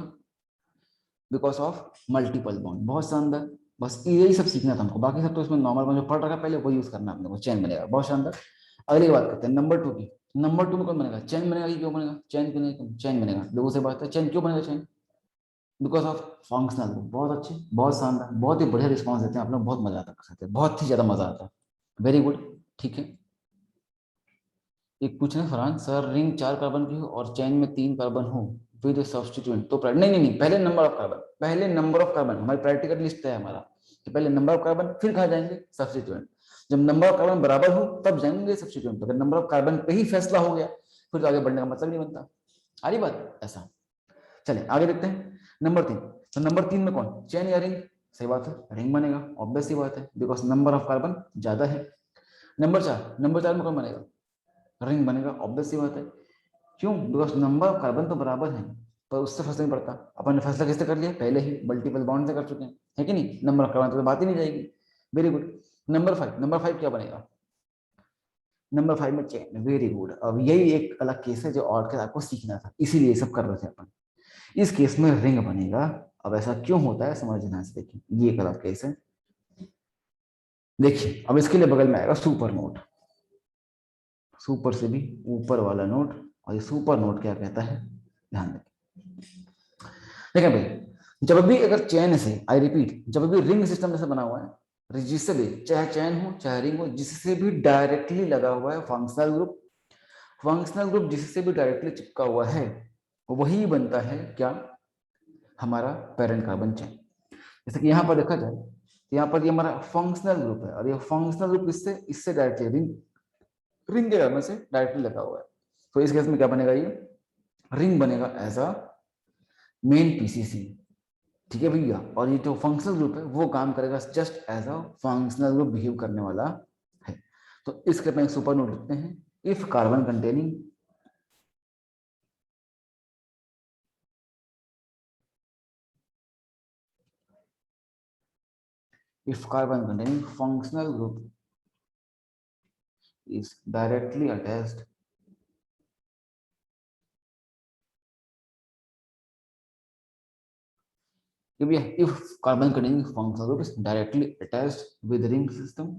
Because of multiple bond. बहुत शानदार। बस यही सब सीखना था हमको, बाकी सब तो इसमें नॉर्मल जो पढ़ रखा है पहले वो यूज करना है अपने को। चेन बनेगा, बहुत शानदार। अगली बात करते हैं नंबर 2 की। नंबर 2 में कौन बनेगा? चेन बनेगा। क्यों बनेगा चेन? क्यों नहीं? चेन बनेगा। लोगों से बात है, चेन क्यों बनेगा chain? Because of functional group. बहुत अच्छे, बहुत शानदार, बहुत ही बढ़िया रिस्पॉन्स देते हैं आप लोग। बहुत मजा आता है, बहुत ही ज्यादा मजा आता है। Very good. ठीक है। एक पूछ रहे हैं फरहान सर, रिंग 4 कार्बन की हो और चेन में 3 कार्बन हो विद सब्स्टिट्यूएंट तो नहीं नहीं नहीं, पहले नंबर ऑफ कार्बन, पहले नंबर ऑफ कार्बन। हमारी प्रैक्टिकल लिस्ट है हमारा कि पहले नंबर ऑफ कार्बन, फिर कहा जाएंगे सब्स्टिट्यूएंट। जब नंबर ऑफ कार्बन बराबर हो तब जाएंगे सब्स्टिट्यूएंट। अगर नंबर ऑफ कार्बन पे ही फैसला हो गया फिर तो आगे बढ़ने का मतलब नहीं बनता। आ रही बात? ऐसा। चलिए आगे देखते हैं नंबर 3। तो नंबर 3 में कौन, चेन या रिंग? सही बात है, रिंग बनेगा। ऑब्वियस सी बात है, बिकॉज नंबर ऑफ कार्बन ज्यादा है। नंबर 4, नंबर 4 में कौन बनेगा? रिंग बनेगा। ऑब्वियस सी बात है। क्यों? बिकॉज नंबर ऑफ कार्बन तो बराबर है, पर उससे फर्क नहीं पड़ता। अपन ने फैसला किससे कर लिया? पहले ही मल्टीपल बॉन्ड से कर चुके हैं, है कि नहीं? नंबर ऑफ कार्बन तो बात ही नहीं जाएगी। Very good. नंबर 5, नंबर 5 क्या बनेगा? नंबर 5 में चेन। Very good. अब यही एक अलग केस है जो और के आपको सीखना था, इसीलिए सब कर रहे थे अपन। इस केस में रिंग बनेगा। अब ऐसा क्यों होता है समझना से, देखिए ये एक अलग केस है। देखिए अब इसके लिए बगल में आएगा सुपर नोट। सुपर से भी ऊपर वाला नोट। और ये सुपर नोट क्या कहता है, ध्यान दें। देखिए भाई, जब भी अगर चैन से, आई रिपीट, जब भी रिंग सिस्टम जैसे बना हुआ है, जिससे भी, चाहे चैन हो चाहे रिंग हो, जिससे भी डायरेक्टली लगा हुआ है फंक्शनल ग्रुप, फंक्शनल ग्रुप जिससे भी डायरेक्टली चिपका हुआ है वही बनता है क्या, हमारा पेरेंट कार्बन चैन। जैसे कि यहाँ पर देखा जाए, यहाँ पर ये हमारा फंक्शनल ग्रुप है और ये फंक्शनल ग्रुप इससे इससे डायरेक्टली रिंग, रिंग के कार्बन से डायरेक्टली लगा हुआ है। तो इस केस में क्या बनेगा? ये रिंग बनेगा एज अ मेन पीसीसी। ठीक है भैया। और ये जो फंक्शनल ग्रुप है वो काम करेगा just as a functional group behave करने वाला है। तो इसके पे सुपर नोट लिखते हैं, if carbon containing, if carbon containing functional group is directly attached if carbon containing functional group is directly attached with ring system,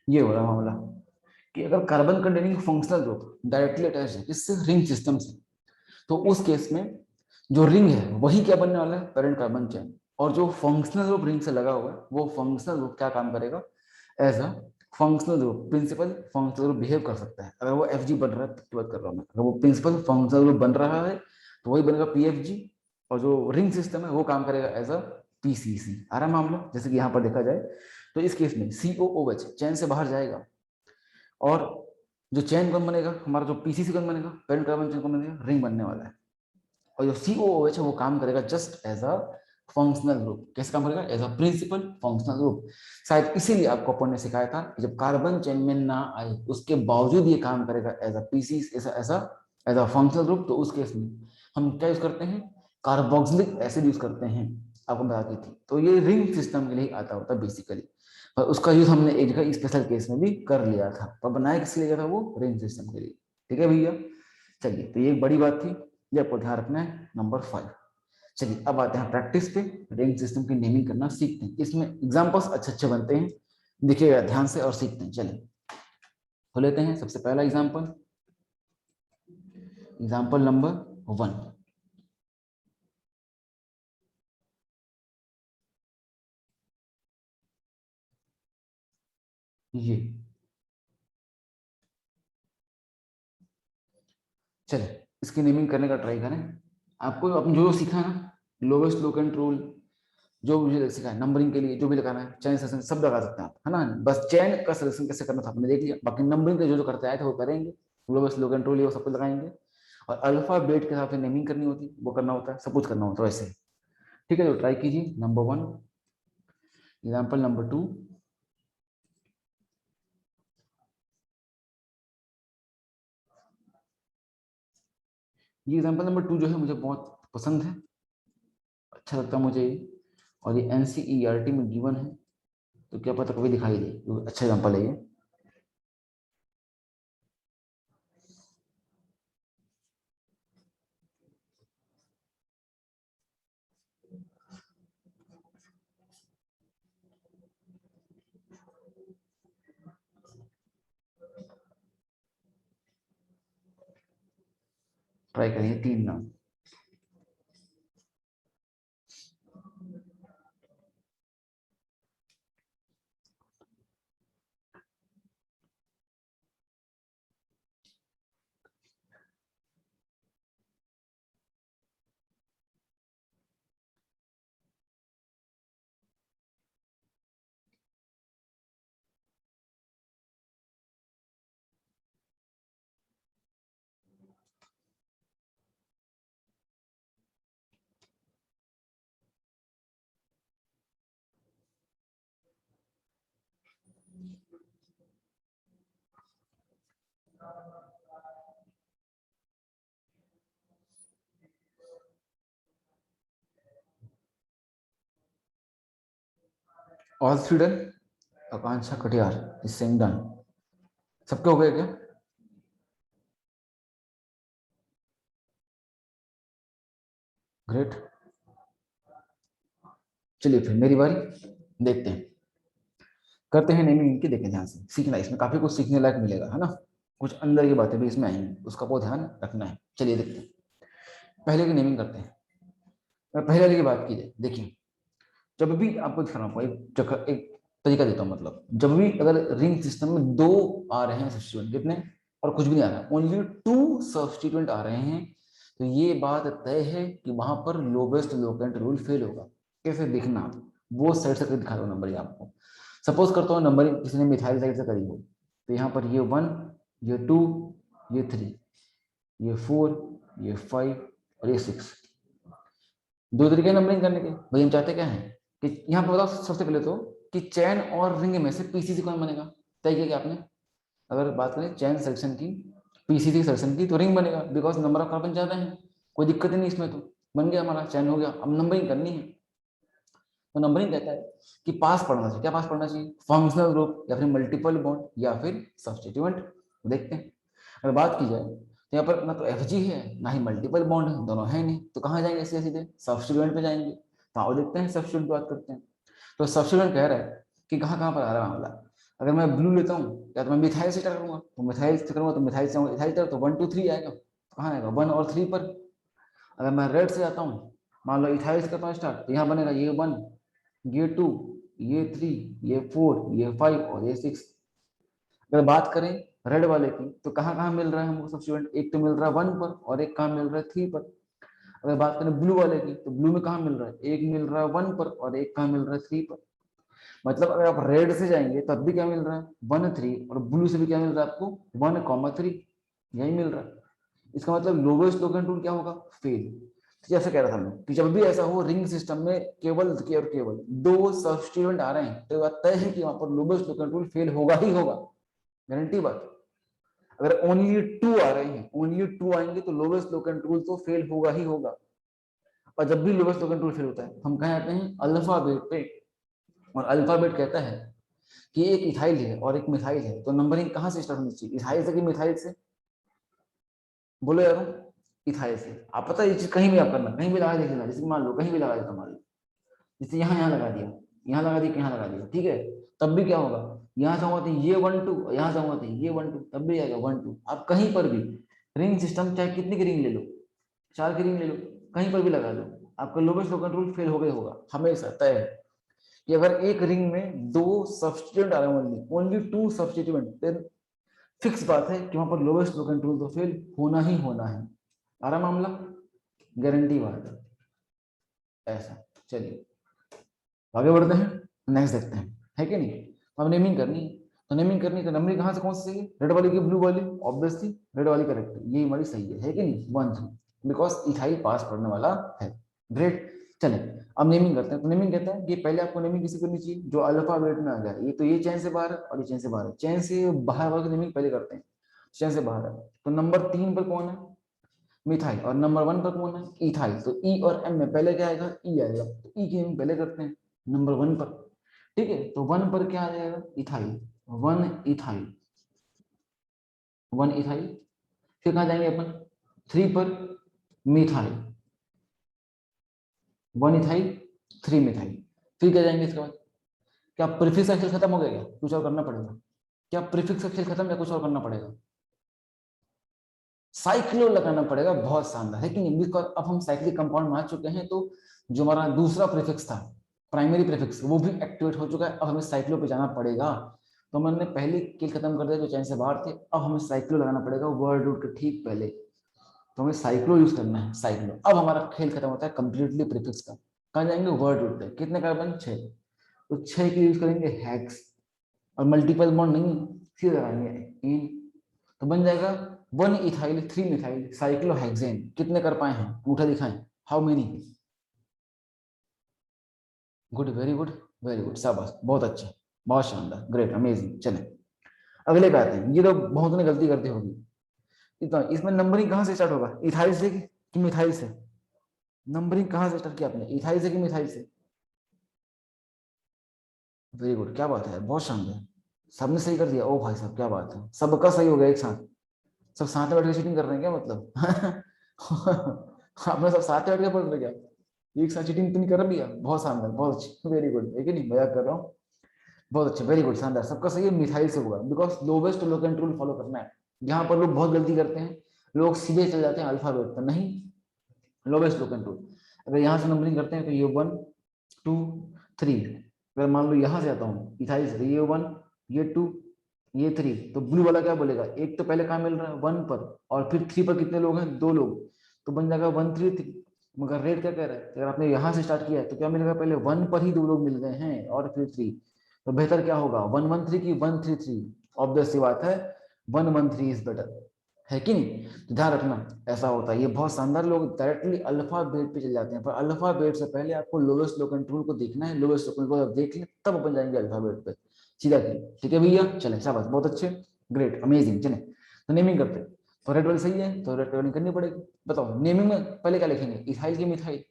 ये हो रहा मामला कि अगर carbon containing functional group directly attach है किससे, रिंग सिस्टम से, तो उस केस में जो रिंग है वही क्या बनने वाला है, पेरेंट कार्बन चेन। और जो फंक्शनल ग्रुप रिंग से लगा हुआ है वो फंक्शनल ग्रुप क्या काम करेगा, as a functional group, principal functional group behave कर सकता है। अगर वो एफ जी बन रहा है तो बात कर रहा हूँ मैं, अगर वो प्रिंसिपल फंक्शनल ग्रुप बन रहा है तो वही बनेगा पी एफ जी। और जो रिंग सिस्टम है वो काम करेगा एज अ पीसीसी। आ रहा मामला? जैसे कि यहाँ पर देखा जाए तो इस केस में COOH चैन से बाहर जाएगा और जो चैन कौन बनेगा, हमारा जो पीसीसी कौन बनेगा, पेरेंट कार्बन चैन कौन बनेगा, रिंग बनने वाला है। और जो COOH है वो काम करेगा just as a functional group. कैसे काम करेगा? As a principal functional group. शायद इसीलिए आपको अपन ने सिखाया था कि जब कार्बन चेन में ना आए उसके बावजूद ये काम करेगा as a PC, as a functional group. तो उस केस में हम क्या यूज करते हैं, कार्बोक्सिलिक एसिड यूज करते हैं, आपको बता दी थी। तो ये रिंग सिस्टम के लिए आता होता है बेसिकली, पर उसका यूज हमने एक जगह स्पेशल केस में भी कर लिया था, पर बनाया किसके लिए था वो, रिंग सिस्टम के लिए। ठीक है भैया, चलिए तो ये एक बड़ी बात थी, ये आपको ध्यान रखना है। नंबर 5। चलिए अब आते हैं प्रैक्टिस पे, रिंग सिस्टम की नेमिंग करना सीखते हैं। इसमें एग्जांपल्स अच्छे अच्छे बनते हैं, देखिएगा ध्यान से और सीखते हैं। चलिए तो लेते हैं सबसे पहला एग्जाम्पल, एग्जाम्पल नंबर 1। ये चलिए इसकी नेमिंग करने का ट्राई करें। आपको अपन जो सीखा है ना, लोवेस्ट लो कंट्रोल, जो मुझे सीखा है नंबरिंग के लिए जो भी लगाना है, चैन सेलेक्शन सब लगा सकते हैं आप, है ना। बस चैन का सिलेक्शन कैसे करना था आपने देख लिया, बाकी नंबरिंग के जो जो करते आए थे वो करेंगे। लोवेस्ट लो कंट्रोल ये वो सब कुछ लगाएंगे, और अल्फाबेट के हिसाब से नेमिंग करनी होती, वो करना होता है, सब कुछ करना होता है वैसे। ठीक है, तो ट्राई कीजिए। Number 1, example number 2। ये एग्जाम्पल नंबर 2 जो है मुझे बहुत पसंद है, अच्छा लगता है मुझे ये, और ये एनसीईआरटी में गिवन है, तो क्या पता कभी दिखाई दे, तो अच्छा एग्जाम्पल है ये। ट्राई करिए 3 नाम। All three done, Akanksha Katiyar is saying done. सबके हो गए क्या? ग्रेट। चलिए फिर मेरी बारी, देखते हैं, करते हैं नेमिंग इनकी। देखें ध्यान से, सीखना इसमें काफी कुछ सीखने लायक मिलेगा, है ना। कुछ अंदर की बातें भी इसमें आएंगी, उसका बहुत ध्यान रखना है। चलिए देखते हैं, पहले की नेमिंग करते हैं। पहले वाले की बात की जाए, देखिए जब भी आपको दिखा रहा हूँ एक तरीका देता हूँ, मतलब जब भी अगर रिंग सिस्टम में 2 आ रहे हैं सब्स्टिट्यूएंट, कितने, और कुछ भी नहीं आ रहा है, ओनली 2 सब्स्टिट्यूएंट आ रहे हैं, तो ये बात तय है कि वहां पर लोवेस्ट लोकेंट रूल फेल होगा। कैसे देखना, वो साइड से दिखा दो नंबर आपको। सपोज करता हूँ नंबर किसी ने मिथाइल साइड से करी हो, तो यहाँ पर ये 1, ये 2, ये 3, ये 4, ये 5 और ये 6। 2 तरीके नंबरिंग करने के भाई, हम चाहते क्या है कि यहाँ पर बताओ सबसे पहले तो कि चैन और रिंग में से पीसीसी कौन बनेगा, तय किया क्या आपने? अगर बात करें चैन सेक्शन की, पीसीसी सेक्शन की, तो रिंग बनेगा, बिकॉज नंबर ऑफ कार्बन ज्यादा है, कोई दिक्कत ही नहीं इसमें, तो बन गया हमारा, चैन हो गया। अब नंबरिंग करनी है, तो नंबरिंग कहता है कि पास पढ़ना चाहिए, क्या पास पढ़ना चाहिए, फंक्शनल ग्रुप या फिर मल्टीपल बॉन्ड या फिर सब्स्टिट्यूएंट। देखते हैं, अगर बात की जाए तो यहाँ पर ना तो एफ जी है ना ही मल्टीपल बॉन्ड है, दोनों है नहीं, तो कहाँ जाएंगे, सीधे सीधे सब्स्टिट्यूएंट पे जाएंगे। तो आओ देखते हैं सब्स्टिट्यूएंट की बात करते हैं। तो सब्स्टिट्यूएंट कह रहा है कि कहाँ कहाँ पर आ रहा है मामला। अगर मैं ब्लू लेता हूँ या तो मैं मिथाइल से करूंगा, तो मिथाइल से करूंगा तो मिथाइल से इथाइल तो 1 2 3 आएगा, तो कहाँ आएगा 1 और 3 पर। अगर मैं रेड से जाता हूँ, मान लो इथाइल से करता हूँ स्टार्ट, तो यहाँ बनेगा ये 1, ये 2, ये 3, ये 4, ये 5 और ये 6। अगर बात करें रेड वाले की, तो कहाँ कहाँ मिल रहा है हमको सब्स्टिट्यूएंट, एक तो मिल रहा है 1 पर और एक कहाँ मिल रहा है 3 पर। अगर बात करें ब्लू वाले की, तो ब्लू में कहाँ मिल रहा है, एक मिल रहा है 1 पर और एक कहाँ मिल रहा है 3 पर। मतलब अगर आप रेड से जाएंगे तब भी क्या मिल रहा है 1 3, और ब्लू से भी क्या मिल रहा है आपको 1 3, यही मिल रहा है। इसका मतलब लोवेस्ट लोकेंट रूल क्या होगा, फेल। तो जैसे कह रहा था मैं कि जब भी ऐसा हो रिंग सिस्टम में केवल और केवल 2 सब्स्टिट्यूएंट आ रहे हैं, तो बात तय है कि वहां पर लोवेस्ट लोकेंट रूल फेल होगा ही होगा, गारंटी बात। अगर ओनली 2 आ रहे हैं, ओनली 2 आएंगे तो लोवेस्ट लोकेंट रूल तो फेल होगा ही होगा। और जब भी लोवेस्ट लोकल रूल फेल होता है हम कहाँ आते हैं, अल्फाबेट पे। और अल्फाबेट कहता है कि एक इथाइल है और एक मिथाइल है, तो नंबरिंग कहाँ से स्टार्ट होनी चाहिए, इथाइल से कि मिथाइल से? बोलो यार, इथाइल से। आप पता है ये चीज कहीं भी आप करना, कहीं भी लगा देख लेना, जैसे मान लो कहीं भी लगा देता, मान लो जैसे यहाँ यहाँ लगा दिया, यहाँ लगा दिया, यहाँ लगा दिया, ठीक है, तब भी क्या होगा, यहाँ से होगा तो ये 1 2, यहाँ से होगा तो ये 1 2, तब भी आएगा 1 2। आप कहीं पर भी रिंग सिस्टम, चाहे कितनी की रिंग ले लो, 4 की रिंग ले लो, कहीं पर भी लगा लो, आपका लोवेस्ट लोकल रूल फेल हो गया होगा, हमेशा तय है कि अगर एक रिंग में 2 सब्स्टिट्यूएंट आ रहे हैं, ओनली 2 सब्स्टिट्यूएंट, देन फिक्स बात है कि वहां पर लोवेस्ट लोकल रूल तो फेल होना ही होना है। आ रहा मामला, गारंटी बात है ऐसा। चलिए आगे बढ़ते हैं, नेक्स्ट देखते हैं, है कि नहीं। अब नेमिंग करनी है, तो नेमिंग करनी तो नंबरिंग कहाँ से कौन सी चाहिए, रेड वाली की ब्लू वाली, ऑब्वियसली रेड वाली करेक्ट है, ये हमारी सही है कि नहीं, 1 3, बिकॉज इथाइल पास पढ़ने वाला है। ग्रेट। चले अब नेमिंग करते हैं, तो नेमिंग कहता है कि पहले आपको नेमिंग किसी करनी चाहिए जो अल्फाबेट में आ जाए, ये तो ये चेन से बाहर है और ये चेन से बाहर है, चेन से बाहर वाली नेमिंग पहले करते हैं, चेन से बाहर है। तो नंबर 3 पर कौन है, मिथाइल, और नंबर 1 पर कौन है, इथाइल, तो ई और एम में पहले क्या आएगा, ई आएगा, तो ई की नेमिंग पहले करते हैं नंबर 1 पर, ठीक है। तो 1 पर क्या आ जाएगा, इथाइल, 1 इथाइल, 1 इथाइल। फिर कहाँ जाएंगे अपन, 3 पर मिथाइल, 1 इथाइल, 3 मिथाइल। फिर क्या जाएंगे इसके बाद, क्या प्रीफिक्स का खेल खत्म हो गया, क्या कुछ और करना पड़ेगा, क्या प्रीफिक्स का खेल खत्म या कुछ और करना पड़ेगा, साइक्लो लगाना पड़ेगा, बहुत शानदार है कि नहीं, बिकॉज अब हम साइक्लिक कंपाउंड में आ चुके हैं, तो जो हमारा दूसरा प्रीफिक्स था, प्राइमरी प्रीफिक्स, वो भी एक्टिवेट हो चुका है, अब हमें साइक्लो पे जाना पड़ेगा। तो मैंने पहले खेल खत्म कर दिया जो चैन से बाहर थे, अब हमें साइक्लो लगाना पड़ेगा वर्ड रूट के ठीक पहले, तो हमें साइक्लो यूज करना है, साइक्लो। अब हमारा खेल खत्म होता है कंप्लीटली प्रीफिक्स का, कहाँ जाएंगे, वर्ड रूट पे, कितने कार्बन, 6, तो 6 के यूज करेंगे हेक्स, और मल्टीपल बॉन्ड नहीं, फिर लगाएंगे इन, तो बन जाएगा 1 इथाइल 3 मिथाइल साइक्लोहेक्सेन। कितने कर पाए हैं, अंगूठा दिखाएं, how many, good, very good, very good, शाबाश, बहुत अच्छा, बहुत शानदार, ग्रेट, अमेजिंग। चले अगले पे आते हैं, ये तो बहुत ने गलती करती होगी, इतना इसमें नंबरिंग कहाँ से स्टार्ट होगा, इथाइल से कि मिथाइल से, नंबरिंग कहाँ से स्टार्ट किया आपने, इथाइल से कि मिथाइल से, वेरी गुड, क्या बात है, बहुत शानदार, सबने सही कर दिया, ओ भाई साहब क्या बात है, सबका सही हो गया एक साथ, सब साथ में बैठ के चीटिंग कर रहे हैं क्या, मतलब आपने सब साथ में बैठ के पढ़ रहे क्या, एक साथ चीटिंग तो नहीं कर दिया, बहुत शानदार, बहुत अच्छी, वेरी गुड, है कि नहीं, मजाक कर रहा हूँ, बहुत अच्छा, वेरी गुड, शानदार, सबका सही है, मिथाइल से होगा, because lowest local rule follow करना है। यहाँ पर लोग बहुत गलती करते हैं, लोग सीधे चले जाते हैं अल्फाबेट पर, नहीं, लोवेस्ट लोकल रूल। अगर यहाँ से नंबरिंग करते हैं तो ये 1 2 3, अगर मान लो यहाँ से आता हूँ इथाइल से, ये 1 ये 2 ये 3, तो ब्लू वाला क्या बोलेगा, एक तो पहले कहाँ मिल रहा है 1 पर, और फिर 3 पर कितने लोग हैं, 2 लोग, तो बन जाएगा 1 3 3। मगर रेड क्या कह रहा है, अगर आपने यहाँ से स्टार्ट किया है तो क्या मिलेगा, पहले 1 पर ही 2 लोग मिल गए हैं और फिर 3, तो बेहतर क्या होगा 1 1 3 की 1 3 3, ऑब्वियस सी बात है 1 1 3 इज बेटर, है कि नहीं, तो ध्यान रखना ऐसा होता है। ये बहुत शानदार, लोग डायरेक्टली अल्फाबेट पे चले जाते हैं, पर अल्फाबेट से पहले आपको लोवेस्ट लोकल रूल को देखना है, लोवेस्ट लोकल को देख लें तब अपन जाएंगे अल्फाबेट पे, सीधा खेल, ठीक है भैया, चले शाबाश, बहुत अच्छे, ग्रेट, अमेजिंग। चले तो नेमिंग करते हैं, तो रेड वाली सही है, तो रेड वाली करनी पड़ेगी। बताओ नेमिंग में पहले क्या लिखेंगे, इथाइल की मिथाइल,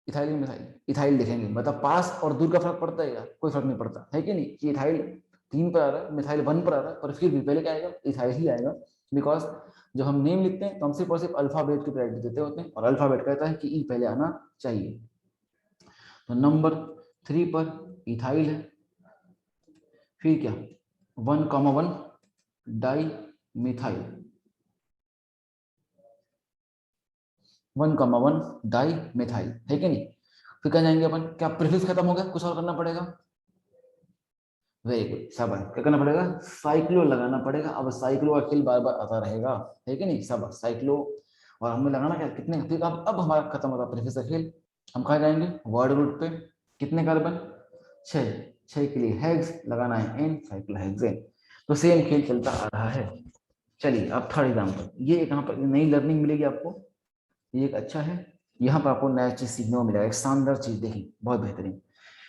इथाइल की मिथाइल, इथाइल लिखेंगे, मतलब पास और दूर का फर्क पड़ता है यार, कोई फर्क नहीं पड़ता, है कि नहीं, कि इथाइल 3 पर आ रहा है, मिथाइल 1 पर आ रहा है, पर फिर भी पहले क्या आएगा, इथाइल ही आएगा, बिकॉज जब हम नेम लिखते हैं तो हम सिर्फ और सिर्फ अल्फाबेट की प्रायोरिटी देते होते हैं, और अल्फाबेट कहता है कि ई पहले आना चाहिए। तो नंबर 3 पर इथाइल है, फिर क्या 1,1 डाई मिथाइल, 1,1 डाई मिथाइल, है कि नहीं। फिर क्या जाएंगे अपन, क्या प्रीफिक्स खत्म हो गया, कुछ और करना पड़ेगा, वेरी गुड, शाबाश, क्या करना पड़ेगा, साइक्लो लगाना पड़ेगा, अब साइक्लो का किल बार बार आता रहेगा, है कि नहीं, शाबाश, साइक्लो, और हमें लगाना क्या, कितने, फिर अब हमारा खत्म होगा प्रीफिक्स का खेल, हम कहाँ जाएंगे, वर्ड रूट पे, कितने कार्बन, 6, 6 के लिए हेक्स लगाना है, एन साइक्लोहेक्सेन, तो सेम खेल चलता आ रहा है। चलिए अब थर्ड एग्जाम्पल, ये एक यहाँ पर नई लर्निंग मिलेगी आपको, ये एक अच्छा है, यहाँ पर आपको नया चीज सीखने को मिलेगा, एक शानदार चीज, देखिए बहुत बेहतरीन।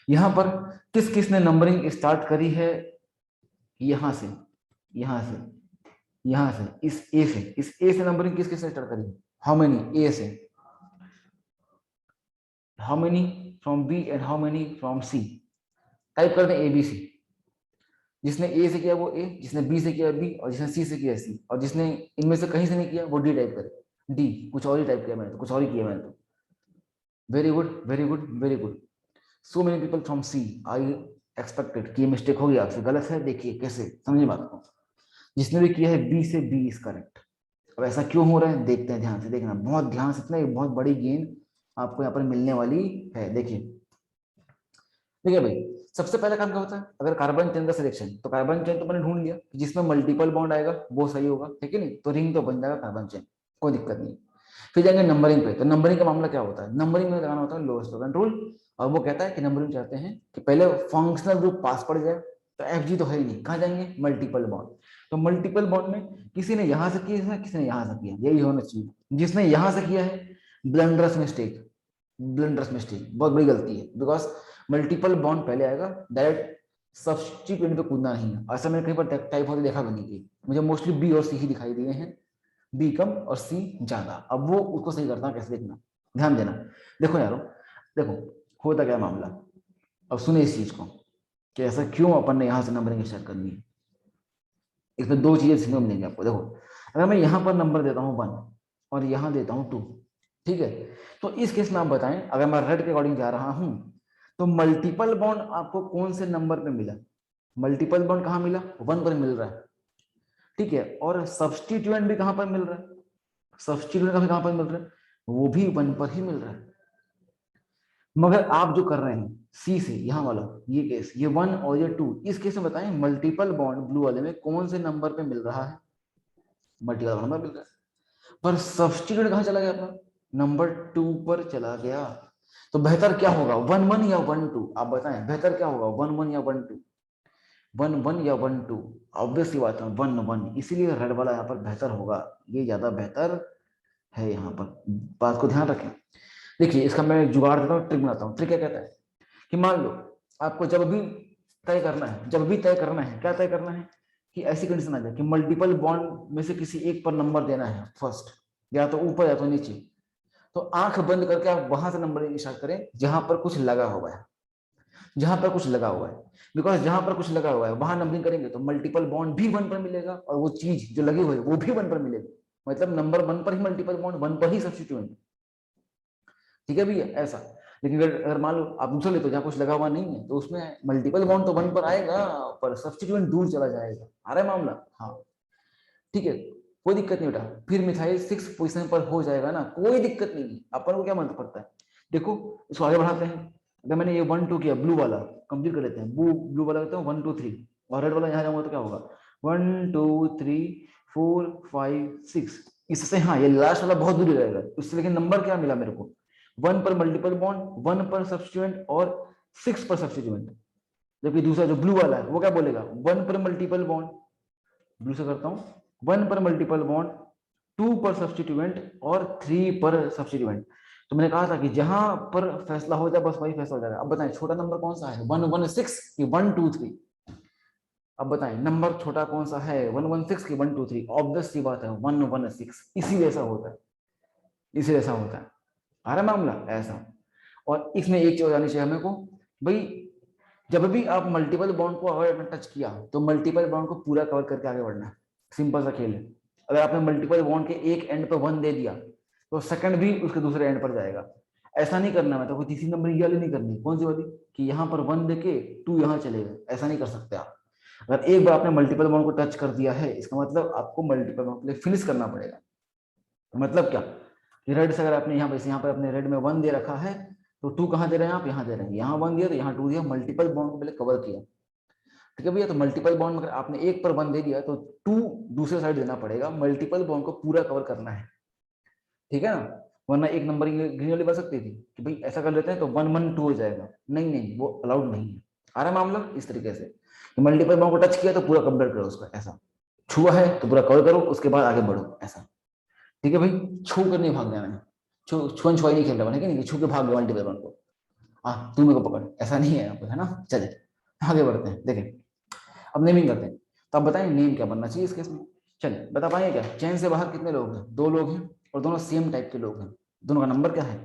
यहाँ पर किस किसने नंबरिंग स्टार्ट करी है, यहाँ से, यहाँ से, यहाँ से, इस ए से नंबरिंग किस किसने स्टार्ट करी है, हाउ मेनी ए से, how many from B and how many from C. Type कर दें ए बी सी। जिसने ए से किया वो ए, जिसने बी से किया बी, और जिसने सी से किया सी, और जिसने इनमें से कहीं से नहीं किया वो डी टाइप करे। डी कुछ और ही टाइप किया मैंने तो, कुछ और ही किया मैंने तो। Very good very good very good. So many people from C, I expected कि मिस्टेक होगी आपसे, गलत है। देखिए कैसे, समझिए बात को। जिसने भी किया है बी से, बी इज करेक्ट। अब ऐसा क्यों हो रहा है देखते हैं, ध्यान से देखना, बहुत ध्यान से, इतना एक बहुत बड़ी गेन आपको यहाँ पर मिलने वाली है। देखिए देखिए भाई, सबसे पहला काम क्या होता है, अगर कार्बन चेन का सिलेक्शन, तो कार्बन चेन तो मैंने ढूंढ लिया जिसमें मल्टीपल बॉन्ड आएगा वो सही होगा, ठीक है नहीं, तो रिंग तो बन जाएगा कार्बन चेन, कोई दिक्कत नहीं। फिर जाएंगे नंबरिंग पे, तो नंबरिंग का मामला क्या होता है, नंबरिंग में लगाना होता है लोएस्ट कॉमन रूल। और वो कहता है कि नंबरिंग चाहते हैं कि पहले फंक्शनल ग्रुप पास पड़ जाए, तो एफ जी तो है ही नहीं, कहाँ जाएंगे, मल्टीपल बॉन्ड। तो मल्टीपल बॉन्ड में किसी ने यहां से किया है, किसी ने यहां से किया, यही होना चाहिए। जिसने यहां से किया है, ब्लंडरस मिस्टेक, ब्लंडरस मिस्टेक, बहुत बड़ी गलती है, बिकॉज मल्टीपल बॉन्ड पहले आएगा, डायरेक्ट सब्स्टिट्यूएंट पे कूदना नहीं है। ऐसा मैंने कहीं पर टाइप होते देखा भी नहीं कि, मुझे मोस्टली बी और सी ही दिखाई दिए हैं, बी कम और सी ज्यादा। अब वो उसको सही करता है कैसे, देखना, ध्यान देना। देखो यारो, देखो होता क्या मामला, अब सुने इस चीज को कि ऐसा क्यों अपन ने यहां से नंबरिंग स्टार्ट करनी है। इसमें दो चीजें सीखने को मिलेंगी आपको। देखो, अगर मैं यहां पर नंबर देता हूं 1 और यहां देता हूं 2, ठीक है, तो इस केस में आप बताएं, अगर मैं रेड के अकॉर्डिंग जा रहा हूं, तो मल्टीपल बॉन्ड आपको कौन से नंबर पे मिला, मल्टीपल बॉन्ड कहां मिला, 1 पर मिल रहा है, ठीक है। और सब्स्टिट्यूएंट भी कहां पर मिल रहा है, सब्स्टिट्यूएंट का भी कहां पर मिल रहा है, वो भी 1 पर ही मिल रहा है। मगर आप जो कर रहे हैं सी से, यहाँ वाला ये केस, ये 1 और ये 2, इस केस में बताएं मल्टीपल बॉन्ड ब्लू वाले में कौन से नंबर पे मिल रहा है, मल्टीपल नंबर मिल रहा है। पर सब्स्टिट्यूट कहां चला गया अपना, नंबर 2 पर चला गया। तो बेहतर क्या होगा, 1 1 या 1 2, आप बताएं बेहतर क्या होगा, 1 1 या 1 2, 1 1 या 1 2। ऑब्वियसली बात है 1 1, इसीलिए रेड वाला यहाँ पर बेहतर होगा, ये ज्यादा बेहतर है यहाँ पर, बात को ध्यान रखें। देखिए इसका मैं जुगाड़ देता हूँ, ट्रिक बनाता हूँ। ट्रिक क्या कहता है कि मान लो आपको जब भी तय करना है, जब भी तय करना है, क्या तय करना है कि ऐसी कंडीशन आ जाए कि मल्टीपल बॉन्ड में से किसी एक पर नंबर देना है फर्स्ट, या तो ऊपर या तो नीचे, तो आंख बंद करके आप वहां से नंबर स्टार्ट करें जहां पर कुछ लगा हुआ है, जहां पर कुछ लगा हुआ है। बिकॉज जहां पर कुछ लगा हुआ है वहां नंबरिंग करेंगे तो मल्टीपल बॉन्ड भी 1 पर मिलेगा, और वो चीज जो लगी हुई है वो भी 1 पर मिलेगी। मतलब नंबर 1 पर ही मल्टीपल बॉन्ड, 1 पर ही सब्स्टिट्यूएंट, ठीक है भैया ऐसा। लेकिन अगर मान लो आप दूसरा लेते हो जहाँ कुछ लगा हुआ नहीं है, तो उसमें मल्टीपल बॉन्ड तो 1 पर आएगा, पर सब्स्टिट्यूएंट दूर चला जाएगा। आ रहा है मामला, हाँ ठीक है, कोई दिक्कत नहीं बेटा। फिर मिथाइल 6 पोजीशन पर हो जाएगा ना, कोई दिक्कत नहीं है, अपन को क्या मन पड़ता है। देखो इसको आगे बढ़ाते हैं। अगर मैंने ये 1 2 किया, ब्लू वाला कंप्लीट कर लेते हैं, ब्लू वाला करते हैं 1 2 3, और रेड वाला यहाँ जाऊंगा तो क्या होगा, 1 2 3 4 5 6। इससे हाँ ये लास्ट वाला बहुत दूर रहेगा उससे, लेकिन नंबर क्या मिला मेरे को, 1 पर मल्टीपल बॉन्ड, 1 पर सब्स्टिट्यूएंट और 6 पर सब्स्टिट्यूएंट। जबकि दूसरा जो ब्लू वाला है वो क्या बोलेगा, 1 पर मल्टीपल बॉन्ड, ब्लू से करता हूँ, 1 पर मल्टीपल बॉन्ड, 2 पर सब्स्टिट्यूएंट और 3 पर सब्स्टिट्यूएंट। तो मैंने कहा था कि जहां पर फैसला हो जाए बस वही फैसला हो जाएगा। अब बताएं छोटा नंबर कौन सा है, 1 1 6 कि 1 2 3। अब बताएं नंबर छोटा कौन सा है, 1 1 6 की 1 2 3। ऑब्वियस सी बात है 1 1 6, इसीलिए ऐसा होता है, इसीलिए ऐसा होता है। आ रहा मामला ऐसा। और इसमें एक चीज आनी चाहिए हमें को भाई, जब भी आप मल्टीपल बॉन्ड को अगर टच किया तो मल्टीपल बॉन्ड को पूरा कवर करके आगे बढ़ना है, सिंपल सा खेल है। अगर आपने मल्टीपल बॉन्ड के एक एंड पे 1 दे दिया तो सेकंड भी उसके दूसरे एंड पर जाएगा। ऐसा नहीं करना, मतलब कोई तीसरी नंबर वाली नहीं करनी, कौन सी वाली कि यहाँ पर 1 देके 2 यहाँ चलेगा, ऐसा नहीं कर सकते आप। अगर एक बार आपने मल्टीपल बॉन्ड को टच कर दिया है, इसका मतलब आपको मल्टीपल बॉन्ड के लिए फिनिश करना पड़ेगा। मतलब क्या कि रेड से अगर आपने यहाँ पर अपने रेड में 1 दे रखा है, तो 2 कहाँ दे रहे हैं आप, यहाँ दे रहे हैं, यहाँ 1 दिया तो यहाँ 2 दिया, मल्टीपल बॉन्ड को पहले कवर किया, ठीक है भैया। तो मल्टीपल बॉन्ड में अगर आपने एक पर 1 दे दिया तो 2 दूसरे साइड देना पड़ेगा, मल्टीपल बॉन्ड को पूरा कवर करना है, ठीक है ना। वरना एक नंबर ग्रीन वाली बन सकती थी कि भाई ऐसा कर लेते हैं तो 1 1 2 हो जाएगा, नहीं नहीं वो अलाउड नहीं है। आ रहा मामला इस तरीके से, मल्टीपल बॉन्ड को टच किया तो पूरा कंप्लीट करो उसका, ऐसा छुआ है तो पूरा कवर करो, उसके बाद आगे बढ़ो, ऐसा ठीक है भाई। छू कर नहीं भाग जाना है, छुअन छुआई नहीं खेल रहा है कि छू के भाग गया मल्टीपल बॉन्ड को, हाँ तू मेरे को पकड़, ऐसा नहीं है यहाँ पर, है ना। चले आगे बढ़ते हैं, देखें अब नेमिंग करते हैं। तो आप बताएं नेम क्या बनना चाहिए इस केस में, चलिए बता पाएंगे क्या, चैन से बाहर कितने लोग हैं, 2 लोग हैं, और दोनों सेम टाइप के लोग हैं, दोनों का नंबर क्या है,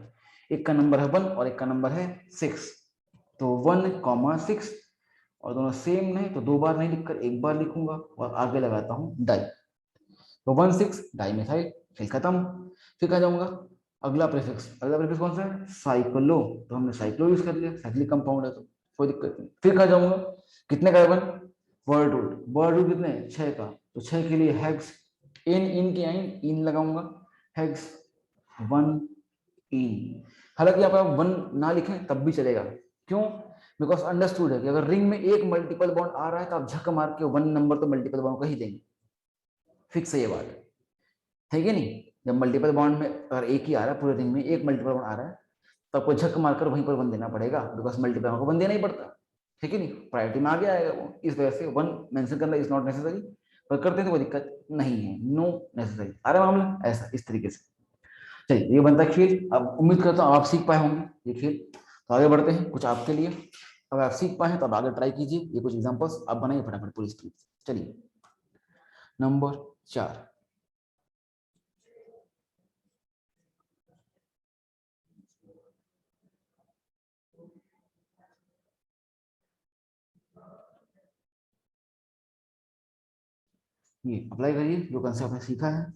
एक का नंबर है 1 और एक का नंबर है 6, तो 1,6 और दोनों सेम नहीं तो 2 बार नहीं लिखकर 1 बार लिखूंगा और आगे लगाता हूँ डाई, तो 1,6 डाई मिथाइल, फिर खत्म। फिर कहा जाऊंगा अगला प्रीफिक्स कौन सा है, साइक्लो, तो हमने साइक्लो यूज कर लिया, साइक्लिक कंपाउंड है तो कोई दिक्कत नहीं। फिर कहा जाऊंगा कितने कार्बन, वर्ड रूट कितने 6 का, तो 6 के लिए हेक्स, इन की आइन इन लगाऊंगा, हेक्स 1 इन। हालांकि आप 1 ना लिखें तब भी चलेगा, क्यों, बिकॉज अंडरस्टूड है कि अगर रिंग में एक मल्टीपल बॉन्ड आ रहा है तो आप झक मार के 1 नंबर तो मल्टीपल बॉन्ड का ही देंगे, फिक्स है ये बात, है कि नहीं। जब मल्टीपल बॉन्ड में अगर एक ही आ रहा है पूरे रिंग में, एक मल्टीपल बॉन्ड आ रहा है तो आपको झक मारकर वहीं पर 1 देना पड़ेगा, बिकॉज मल्टीपल बॉन्ड को 1 देना ही पड़ता है, ठीक है नहीं, प्रायोरिटी में आगे आएगा वो, इस वजह से 1 मेंशन करना इज नॉट नेसेसरी, पर करते तो कोई दिक्कत नहीं है, नो नेसेसरी। आ रहा मामला ऐसा इस तरीके से। चलिए ये बनता है खेल, अब उम्मीद करता हूँ आप सीख पाए होंगे ये खेल, तो आगे बढ़ते हैं कुछ आपके लिए, अगर आप सीख पाए हैं तो आप आगे ट्राई कीजिए, ये कुछ एग्जांपल्स आप बनाइए फटाफट पूरी स्क्रीन। चलिए नंबर 4, ये अप्लाई करिए जो कंसेप्ट आपने सीखा है।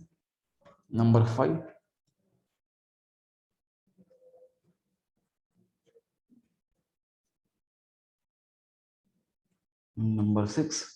नंबर 5, नंबर 6,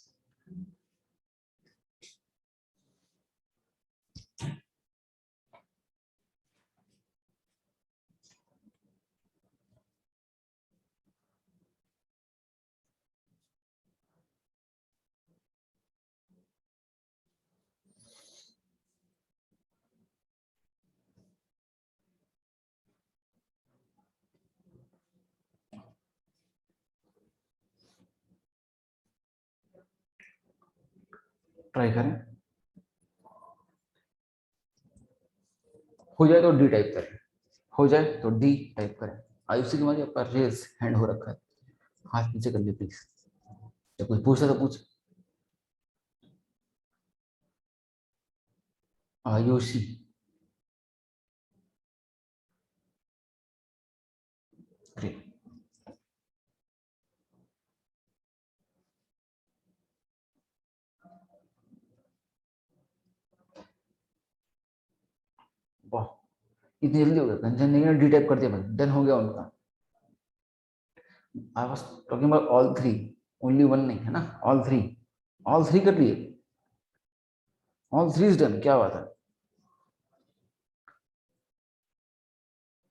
ट्राई करें, हो जाए तो डी टाइप करें, हो जाए तो डी टाइप करें। आयुषी कुमारी आपका रेस हैंड हो रखा है, हाथ नीचे कर लिए प्लीज, जब कोई पूछे तो पूछ। आयुषी, ग्रेट, वाह इतनी जल्दी हो गया, कंचन ने डी टाइप कर दिया भाई, डन हो गया उनका। I was talking about all 3, only 1 नहीं है ना, ऑल 3, ऑल 3 कर लिए, ऑल 3 इज डन, क्या बात है,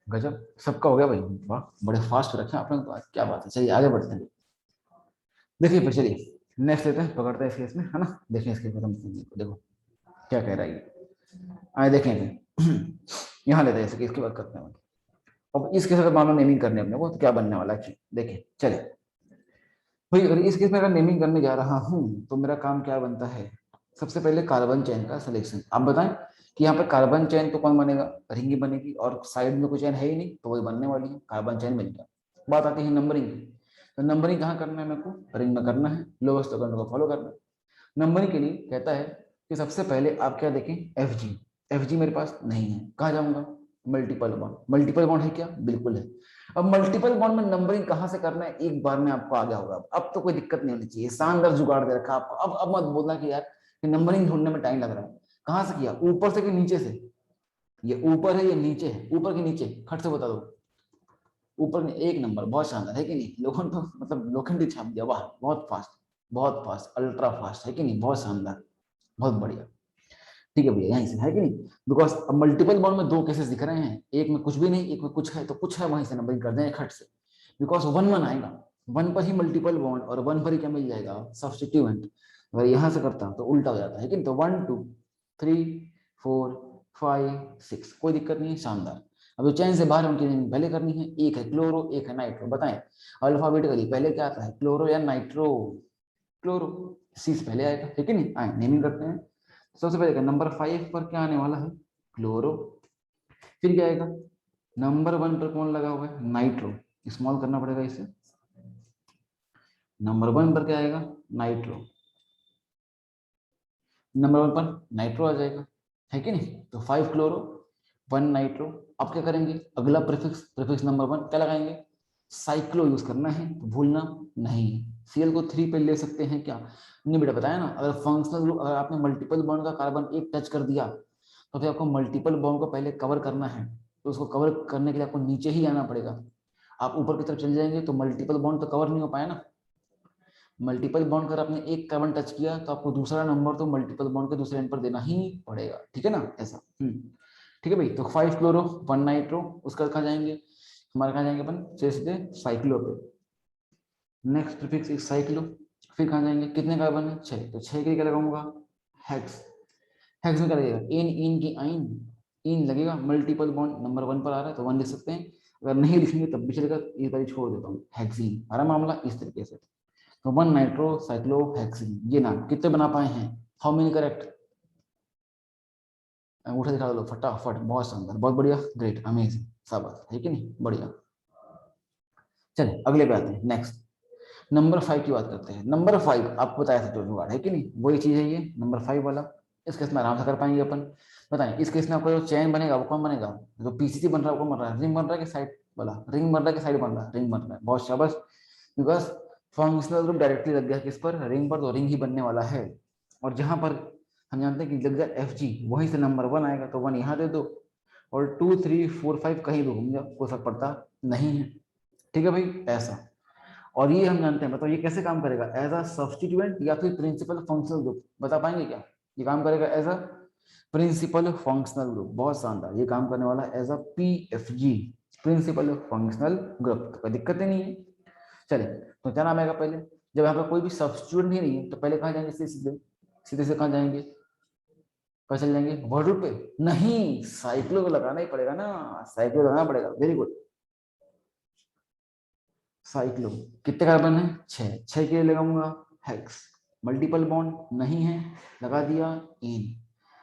गजब, सबका हो गया भाई, वाह बड़े फास्ट रखे आपने तो आज, क्या बात है। चलिए आगे बढ़ते हैं, देखिए फिर चलिए नेक्स्ट लेते हैं, पकड़ते हैं इस केस में है ना, देखें इसके खत्म, देखो क्या कह रहा है ये, आए देखें फिर यहाँ लेते हैं इस केस की बात करते हैं। अब इस केस अगर मान लो नेमिंग करने अपने को तो क्या बनने वाला है, देखें चले भाई, अगर इस केस में अगर नेमिंग करने जा रहा हूं तो मेरा काम क्या बनता है, सबसे पहले कार्बन चेन का सिलेक्शन। आप बताएं कि यहाँ पर कार्बन चेन तो कौन बनेगा, रिंग ही बनेगी, और साइड में कोई चेन है ही नहीं तो वही बनने वाली है, कार्बन चेन बन गया। बात आती है नंबरिंग, तो नंबरिंग कहाँ करना है मेरे को, रिंग में करना है, लोवेस्ट को फॉलो करना है। नंबरिंग के लिए कहता है कि सबसे पहले आप क्या देखें, एफ जी, एफ जी मेरे पास नहीं है, कहाँ जाऊंगा, मल्टीपल बॉन्ड, मल्टीपल बॉन्ड है क्या, बिल्कुल है। अब मल्टीपल बॉन्ड में नंबरिंग कहाँ से करना है, एक बार में आपको आ गया होगा, अब तो कोई दिक्कत नहीं होनी चाहिए, शानदार जुगाड़ दे रखा आपको। अब मत बोलना कि यार कि नंबरिंग ढूंढने में टाइम लग रहा है, कहाँ से किया, ऊपर से कि नीचे से, ये ऊपर है ये नीचे है, ऊपर के नीचे, खट से बता दो, ऊपर में एक नंबर, बहुत शानदार है कि नहीं, लोगों ने तो मतलब लोखंडी छाप दिया, वाह बहुत फास्ट, बहुत फास्ट, अल्ट्रा फास्ट है कि नहीं, बहुत शानदार, बहुत बढ़िया। ठीक है भैया यहीं से है कि नहीं, बिकॉज अब मल्टीपल बॉन्ड में 2 केसेस दिख रहे हैं, एक में कुछ भी नहीं, एक में कुछ है, तो कुछ है वहीं से नंबरिंग कर दें खट से, बिकॉज 1 1 आएगा, 1 पर ही मल्टीपल बॉन्ड और 1 पर ही क्या मिल जाएगा, सब्स्टिट्यूएंट। अगर यहां से करता तो उल्टा हो जाता है कि नहीं, तो 1 2 3 4 5 6, कोई दिक्कत नहीं है, शानदार। अब जो चैन से बाहर उनकी पहले करनी है, एक है क्लोरो एक है नाइट्रो, बताएं अल्फाबेटिकली पहले क्या आता है, क्लोरो या नाइट्रो, क्लोरो, सी से पहले आएगा, ठीक है नहीं, आए नेमिंग करते हैं। सबसे पहले नंबर 5 पर क्या आने वाला है, क्लोरो, फिर क्या आएगा, नंबर 1 पर कौन लगा हुआ है, नाइट्रो, स्मॉल करना पड़ेगा इसे, नंबर 1 पर क्या आएगा, नाइट्रो, नंबर 1 पर नाइट्रो आ जाएगा, है कि नहीं, तो 5 क्लोरो 1 नाइट्रो। अब क्या करेंगे, अगला प्रीफिक्स नंबर 1 क्या लगाएंगे, साइक्लो यूज करना है, तो भूलना नहीं है। Cl को 3 पे ले सकते हैं क्या, नहीं बेटा बताया ना, अगर फंक्शनल ग्रुप, अगर आपने मल्टीपल बॉन्ड का कार्बन एक टच कर दिया तो फिर आपको मल्टीपल बॉन्ड को पहले कवर करना है, तो उसको कवर करने के लिए आपको नीचे ही आना पड़ेगा। आप ऊपर की तरफ चले जाएंगे तो मल्टीपल बॉन्ड तो कवर नहीं हो पाया ना। मल्टीपल बॉन्ड कर आपने एक कार्बन टच किया तो आपको दूसरा नंबर तो मल्टीपल बॉन्ड के दूसरे एंड पर देना ही पड़ेगा, ठीक है ना, ऐसा। ठीक है भाई, तो 5 क्लोरो 1 नाइट्रो, उसका कहाँ जाएंगे, हमारे कहाँ जाएंगे अपन, सीधे साइक्लो पे। नेक्स्ट प्रीफिक्स इज साइक्लो, फिर कहाँ जाएंगे, कितने कार्बन है 6, तो 6 के लिए क्या लगाऊंगा, हेक्स। हेक्स में क्या लगेगा, इन की आइन, इन लगेगा, मल्टीपल बॉन्ड नंबर 1 पर आ रहा है तो 1 लिख सकते हैं, अगर नहीं लिखेंगे तब भी चलेगा, इस बार छोड़ देता हूँ, हेक्सीन आ रहा मामला इस तरीके से। तो 1 नाइट्रो साइक्लोहेक्सीन, ये नाम कितने बना पाए हैं, हाउ मेनी करेक्ट, अंगूठा दिखा दो फटाफट, बहुत शानदार, बहुत बढ़िया, ग्रेट, अमेजिंग, शाबाश, है कि नहीं, बढ़िया। चलिए अगले पे आते हैं, नेक्स्ट नंबर 5 की बात करते हैं। नंबर 5 आपको बताया था जो जुगाड़, है कि नहीं, वही चीज है ये नंबर 5 वाला। इस केस में आराम से कर पाएंगे अपन। बताएं इस केस में आपका जो चैन बनेगा वो कौन बनेगा, जो पीसीसी बन रहा है वो कौन बन रहा है, रिंग बन रहा है कि साइड वाला, रिंग बन रहा है कि साइड बन रहा है, रिंग बन रहा है, बहुत शाबाश। बिकॉज फंक्शनल ग्रुप डायरेक्टली लग गया किस पर, रिंग पर, तो रिंग ही बनने वाला है। और जहां पर हम जानते हैं कि लग जाए एफ जी, वहीं से नंबर 1 आएगा, तो 1 यहाँ दे दो, और 2 3 4 5 कहीं भी घूम जाओ, कोई फर्क पड़ता नहीं है। ठीक है भाई, ऐसा। और ये हम जानते हैं, मतलब ये कैसे काम करेगा, एज अ सब्स्टिट्यूएंट या फिर प्रिंसिपल फंक्शनल ग्रुप, बता पाएंगे क्या, ये काम करेगा as a principal functional group, बहुत शानदार, ये काम करने वाला है as a PFG, principal functional group, तो कोई दिक्कत ही नहीं है। चलिए, तो क्या नाम आएगा पहले, जब यहाँ पर कोई भी सब्स्टिट्यूएंट ही नहीं है तो पहले कहाँ जाएंगे, सीधे सीधे सीधे से कहाँ जाएंगे, कहाँ चले जाएंगे, वर्ड रूट पे, नहीं साइक्लो को लगाना ही पड़ेगा ना, साइक्लो लगाना पड़ेगा, वेरी गुड। साइक्लो कितने कार्बन है, 6, 6 के लिए लगाऊंगा हेक्स, मल्टीपल बॉन्ड नहीं है, लगा दिया इन।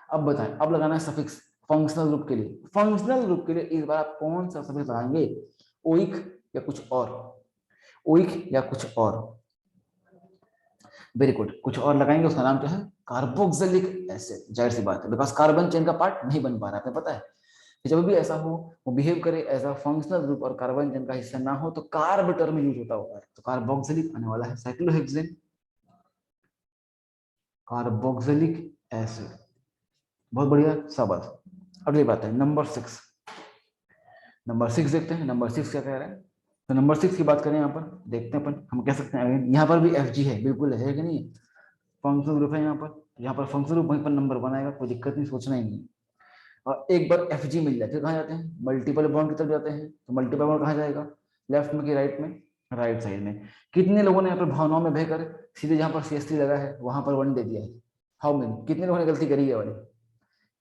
अब बताएं, अब लगाना है सफिक्स फंक्शनल ग्रुप के लिए, फंक्शनल ग्रुप के लिए इस बार आप कौन सा सफिक्स लगाएंगे, ओइक या कुछ और, ओइक या कुछ और, वेरी गुड, कुछ और लगाएंगे, उसका नाम क्या है, कार्बोक्सिलिक एसिड, जाहिर सी बात है, बिकॉज कार्बन चेन का पार्ट नहीं बन पा रहा है, आपने पता है कि जब भी ऐसा हो, वो बिहेव करे एज अ फंक्शनल ग्रुप और कार्बन चेन का हिस्सा ना हो तो कार्ब टर्म यूज होता होगा, तो कार्बोक्सिलिक आने वाला है, साइक्लोहेक्सेन, कार्बोक्सिलिक एसिड, बहुत बढ़िया, शाबाश। अगली बात है नंबर 6, नंबर 6 देखते हैं, नंबर 6 क्या कह रहा है, तो नंबर 6 की बात करें यहाँ पर, देखते हैं अपन, हम कह सकते हैं यहाँ पर भी एफ जी है, बिल्कुल है कि नहीं, फंक्शनल ग्रुप है यहाँ पर फंक्शनल ग्रुप वहीं पर नंबर 1 आएगा, कोई दिक्कत नहीं, सोचना ही नहीं। और एक बार एफ जी मिल जाए फिर कहाँ जाते हैं, मल्टीपल बॉन्ड की तरफ जाते हैं, तो मल्टीपल बॉन्ड कहाँ जाएगा, लेफ्ट में कि राइट में, राइट साइड में। कितने लोगों ने यहाँ पर भावनाओं में बहकर सीधे जहाँ पर CH3 लगा है वहां पर 1 दे दिया है, हाउ मेनी, कितने लोगों ने गलती करी है वाली,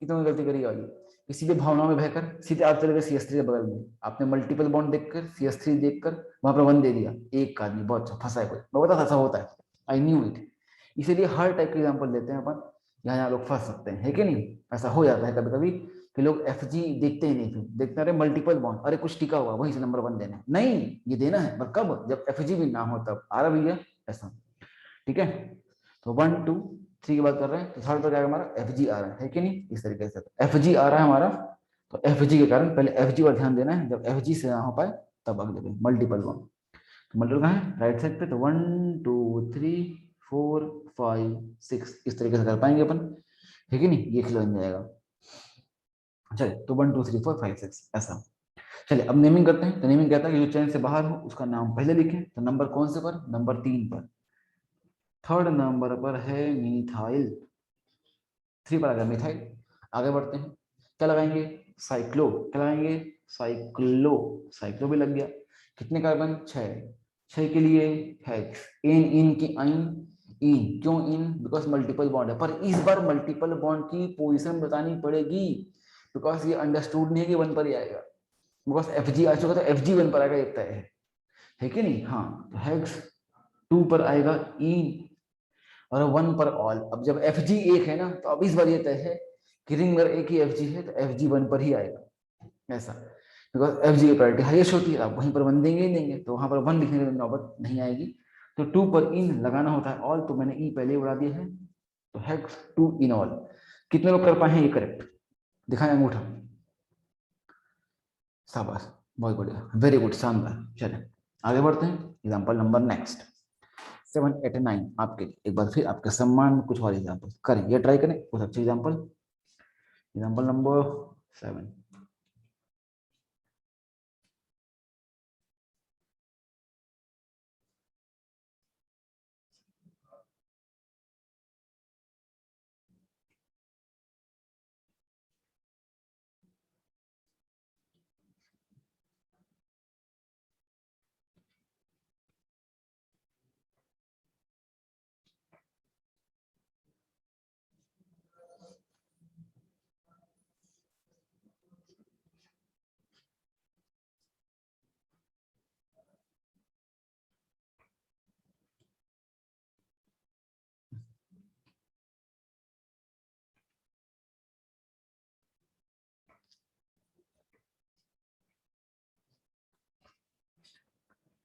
कितने लोगों ने गलती करी है वाली, कि सीधे भावनाओं में बहकर सीधे आप चले गए CH3 के बगल में, आपने मल्टीपल बॉन्ड देखकर CH3 देखकर वहां पर 1 दे दिया, एक आदमी, बहुत अच्छा फंसा है कोई, मैं बता ऐसा होता है, आई न्यू इट। इसीलिए हर टाइप के एग्जाम्पल लेते हैं अपन, यहाँ यहाँ लोग फंस सकते हैं, है कि नहीं, ऐसा हो जाता है कभी कभी कि लोग एफ जी देखते ही नहीं, फिर देखते रहे मल्टीपल बॉन्ड, अरे कुछ टिका हुआ वहीं से नंबर 1 देना है, नहीं ये देना है, पर कब, जब एफ जी भी ना हो तब, आ रहा भैया ऐसा, ठीक है। तो 1 2 3 की बात कर रहे हैं, तो थर्ड पर क्या हमारा एफ जी आ रहा है कि नहीं, इस तरीके से एफ जी आ रहा है हमारा, तो एफ जी के कारण पहले एफ जी पर ध्यान देना है, जब एफ जी से ना हो पाए तब अगले पे मल्टीपल बॉन्ड, तो मल्टीपल कहाँ है, राइट साइड पे, तो 1 2 3 4 5 6 इस तरीके से कर पाएंगे अपन, है कि नहीं, ये खिल बन जाएगा। चलिए, तो 1 2 3 4 5 6 ऐसा। चलिए अब नेमिंग करते हैं, तो नेमिंग कहता है कि जो चैन से बाहर हो उसका नाम पहले लिखें, तो नंबर कौन से पर, नंबर 3 पर, थर्ड नंबर पर है मिथाइल, 3 पर आ गया मिथाइल। आगे बढ़ते हैं, क्या लगाएंगे, साइक्लो, क्या लगाएंगे, साइक्लो, साइक्लो भी लग गया, कितने कार्बन, 6, 6 के लिए हेक्स, इन की आइन, इन क्यों इन, बिकॉज मल्टीपल बॉन्ड है, पर इस बार मल्टीपल बॉन्ड की पोजीशन बतानी पड़ेगी, बिकॉज ये अंडरस्टूड नहीं है कि 1 पर ही आएगा, बिकॉज एफ जी आ चुका तो एफ जी 1 पर आएगा, एक तय है कि नहीं, हाँ, तो हेक्स 2 पर आएगा इन, और 1 पर ऑल। अब जब एफ जी एक है ना, तो अब इस बार ये तय है कि रिंग अगर एक ही एफ जी है तो एफ जी 1 पर ही आएगा, ऐसा, बिकॉज एफ जी की प्रायोरिटी हाईएस्ट होती है, आप वहीं पर 1 देंगे ही देंगे, तो वहां पर 1 लिखने की नौबत नहीं आएगी, तो 2 पर इन लगाना होता है ऑल, तो मैंने ई पहले उड़ा दिया है, तो हेक्स 2 इन ऑल, कितने लोग कर पाए हैं ये करेक्ट, दिखाएं अंगूठा, शाबाश, बहुत बढ़िया, वेरी गुड, शानदार। चलिए आगे बढ़ते हैं, एग्जाम्पल नंबर नेक्स्ट 789 आपके लिए। एक बार फिर आपके सम्मान में कुछ और एग्जाम्पल करें, ये ट्राई करें कुछ अच्छे एग्जाम्पल। Example number 7।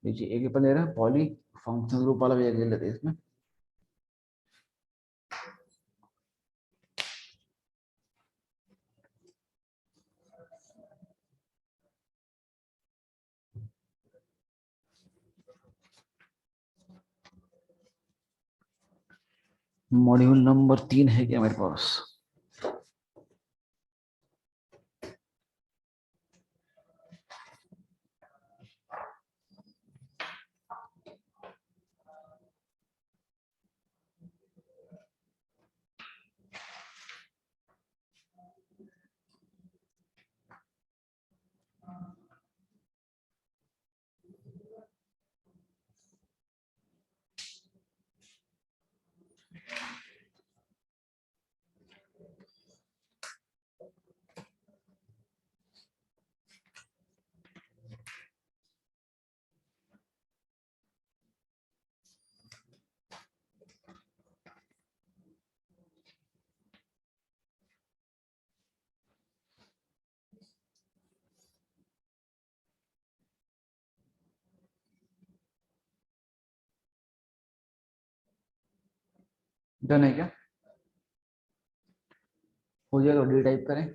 देखिए एक पेपर ले रहे हैं पॉली फंक्शनल ग्रुप वाला भी एक ले लेते हैं इसमें। मॉड्यूल नंबर 3 है क्या मेरे पास? डन है क्या? हो जाएगा, डी टाइप करें।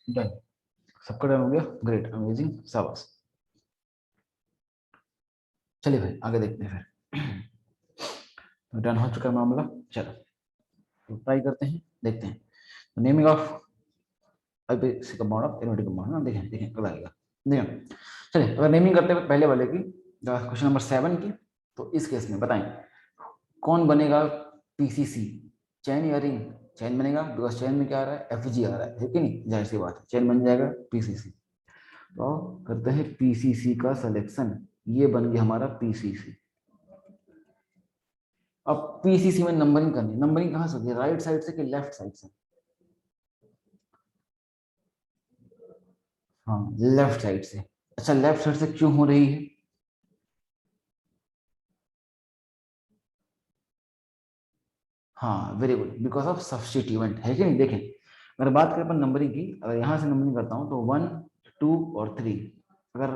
डन, सबका डन हो गया, ग्रेट, अमेजिंग, शाबाश। चलिए भाई आगे देखते हैं फिर। डन हो चुका है मामला। चलो तो ट्राई करते हैं, देखते हैं। Naming of basic compound of aromatic compound ना, देखें देखें कब आएगा, देखें। चलिए अगर नेमिंग करते हैं पहले वाले की, क्वेश्चन नंबर 7 की, तो इस केस में बताएं कौन बनेगा पीसीसी, चैन या रिंग? चैन बनेगा, बिकॉज चैन में क्या आ रहा है, एफजी आ रहा है कि नहीं, जाहिर सी बात है चैन बन जाएगा पीसीसी। तो करते हैं पीसीसी का सिलेक्शन, ये बन गया हमारा पीसीसी। अब पीसीसी में नंबरिंग करनी है, नंबरिंग कहाँ से होगी, राइट साइड से कि लेफ्ट साइड से? हाँ लेफ्ट साइड से। अच्छा लेफ्ट साइड से क्यों हो रही है? हाँ very good, because of substituent, है कि नहीं? देखें अगर बात करें अपन नंबरिंग की, अगर यहाँ से नंबरिंग करता हूँ तो 1 2 और 3, अगर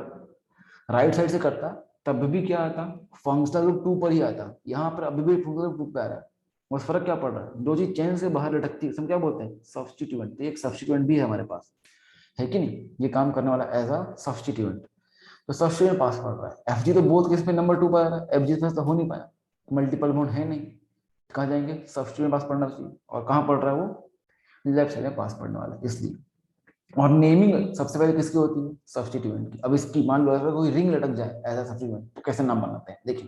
राइट साइड से करता तब भी क्या आता, फंक्शनल ग्रुप 2 पर ही आता। यहाँ पर अभी भी फंक्शनल ग्रुप 2 पे आ रहा है। बस फर्क क्या पड़ रहा है, जो चीज चेन से बाहर लटकती है हम क्या बोलते हैं, सब्स्टिट्यूएंट। तो एक सब्स्टिट्यूएंट भी है हमारे पास, है कि नहीं, ये काम करने वाला एज अ सब्स्टिट्यूएंट। तो सब्स्टिट्यूएंट पास पड़ रहा है, एफ जी तो बोथ केस में नंबर 2 पर आ रहा है, एफ जी तो हो नहीं पाया, मल्टीपल बॉन्ड है नहीं, कहाँ जाएंगे, सब्स्टिट्यूएंट पास पढ़ना चाहिए। और कहाँ पढ़ रहा है वो, लेफ्ट साइड में पास पड़ने वाला है इसलिए। और नेमिंग सबसे पहले किसकी होती है? सब्स्टिट्यूएंट की। अब इसकी मान लो अगर कोई रिंग लटक जाए एज अ सब्स्टिट्यूएंट तो कैसे नाम बनाते हैं देखिए।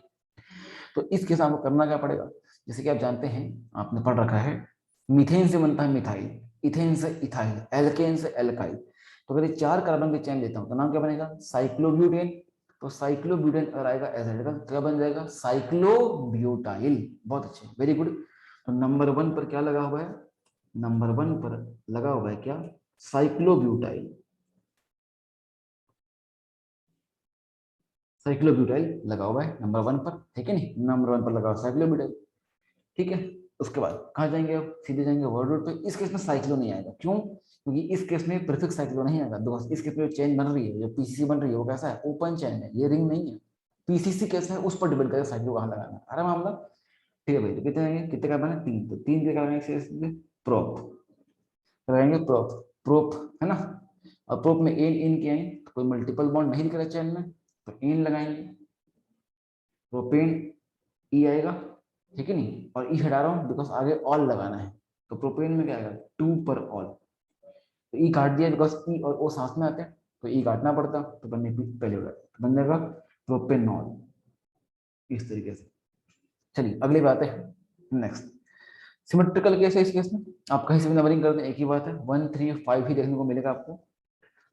तो इस केस में आपको करना क्या पड़ेगा, जैसे कि आप जानते हैं, आपने पढ़ रखा है, मीथेन से बनता है मिथाइल, इथेन से इथाइल, एल्केन से एल्काइल। तो अगर ये 4 कार्बन के चेन लेता हूँ तो नाम क्या बनेगा? साइक्लोब्यूटेन। तो साइक्लोब्यूटेन अगर आएगा एज हेडिकल तो क्या बन जाएगा? साइक्लोब्यूटाइल। बहुत अच्छे, वेरी गुड। तो नंबर 1 पर क्या लगा हुआ है? नंबर 1 पर लगा हुआ है क्या? साइक्लोब्यूटाइल। साइक्लोब्यूटाइल लगा हुआ है नंबर 1 पर, ठीक है नहीं? नंबर 1 पर लगा हुआ साइक्लोब्यूटाइल, ठीक है। उसके बाद कहाँ जाएंगे? अब सीधे जाएंगे वर्ड रूट पे। इस केस में साइक्लो नहीं आएगा, क्यों? क्योंकि इस केस में प्रीफिक्स साइक्लो नहीं आएगा। बिकॉज इस केस में जो चेन बन रही है, जो पीसीसी बन रही है, वो कैसा है? ओपन चेन है, ये रिंग नहीं है। पीसीसी केस है, उस पर डिपेंड करेगा साइक्लो कहाँ लगाना है। अरे मामला ठीक है भाई। तो कितने आएंगे? कितने कार्बन है? 3। तो 3 के कार्बन प्रोप लगाएंगे, प्रोप। प्रोप है ना। और प्रोप में एन इन के आए तो कोई मल्टीपल बॉन्ड नहीं दिख रहा चेन में, तो एन लगाएंगे। प्रोपेन ई आएगा, ठीक है नहीं? और ई हटा रहा हूँ बिकॉज आगे ऑल लगाना है। तो प्रोपेन में क्या आएगा? 2 पर ऑल। तो ई काट दिया बिकॉज ई और ओ साथ में आते हैं, तो ई काटना पड़ता, तो बनने पहले हो जाता, तो बन जाएगा प्रोपेनॉल। इस तरीके से। चलिए अगली बात है नेक्स्ट। सिमेट्रिकल केस है इस केस में, आप कहीं से भी नंबरिंग कर दें एक ही बात है, 1 3 5 ही देखने को मिलेगा आपको।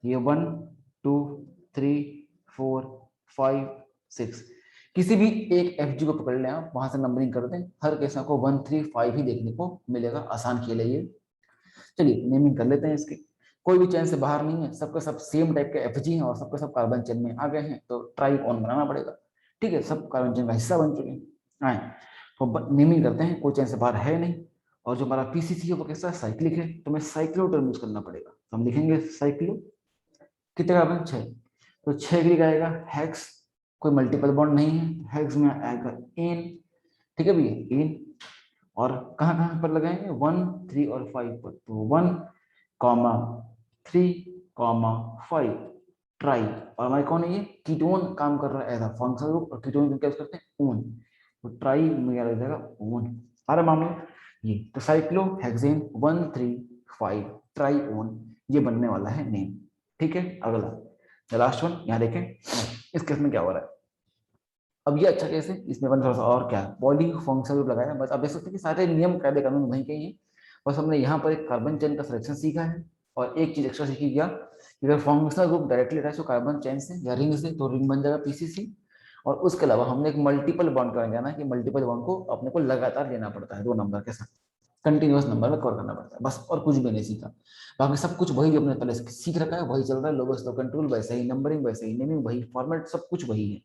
ये 1 2 3 4 5 6, किसी भी एक एफ जी को पकड़ लें आप, वहां से नंबरिंग कर दें, हर केस आपको 1 3 5 ही देखने को मिलेगा। आसान खेल है ये। चलिए नेमिंग कर लेते हैं इसके। कोई भी चेन से बाहर नहीं है, सबके सब सेम टाइप के एफ जी हैं और सबके सब कार्बन चेन में आ गए हैं, तो ट्राई ऑन बनाना पड़ेगा। ठीक है, सब कार्बन चेन का हिस्सा बन चुके हैं। आए तो नेमिंग करते हैं, कोई चेन से बाहर है नहीं। और जो हमारा पीसीसी है वो कैसा है? साइक्लिक है, तो हमें साइक्लो टर्म यूज करना पड़ेगा। तो हम लिखेंगे साइक्लो, कितने कार्बन? 6। तो 6 के लिए क्या आएगा? हेक्स। कोई मल्टीपल बॉन्ड नहीं है, हेक्स में आएगा एन। ठीक है भैया, एन। और कहाँ कहाँ पर लगाएंगे? 1 3 और 5 पर। तो 1 3 5 ट्राई। और हमारे कौन है ये? कीटोन काम कर रहा है एज अ फंक्शनल ग्रुप, और कीटोन को क्या करते हैं? ओन। तो ट्राई में क्या लग जाएगा? ओन। हमारा मामला ये। तो साइक्लो हेक्सेन 1 3 5 ट्राई ओन, ये बनने वाला है नेम। ठीक है, अगला लास्ट वन यहाँ देखें। इस केस में क्या हो रहा है? अब ये अच्छा केस है, इसमें अपन थोड़ा सा और क्या पॉली फंक्शनल ग्रुप लगाया। बस आप देख सकते हैं कि सारे नियम कायदे कानून वहीं के ही हैं। बस हमने यहाँ पर एक कार्बन चेन का सिलेक्शन सीखा है, और एक चीज एक्स्ट्रा सीखी गया कि अगर फंक्शनल ग्रुप डायरेक्टली अटैच हो कार्बन चेन से या रिंग से, तो रिंग बन जाएगा पीसीसी। और उसके अलावा हमने एक मल्टीपल बॉन्ड का जाना कि मल्टीपल बॉन्ड को अपने को लगातार लेना पड़ता है, 2 नंबर के साथ कंटिन्यूअस नंबर में कवर करना पड़ता है, बस। और कुछ भी नहीं सीखा। बाकी सब कुछ वही जो अपने पहले सीख रखा है वही चल रहा है। लोगों कंट्रोल वैसे ही, नंबरिंग वैसे ही, नेमिंग वही, फॉर्मेट सब कुछ वही है।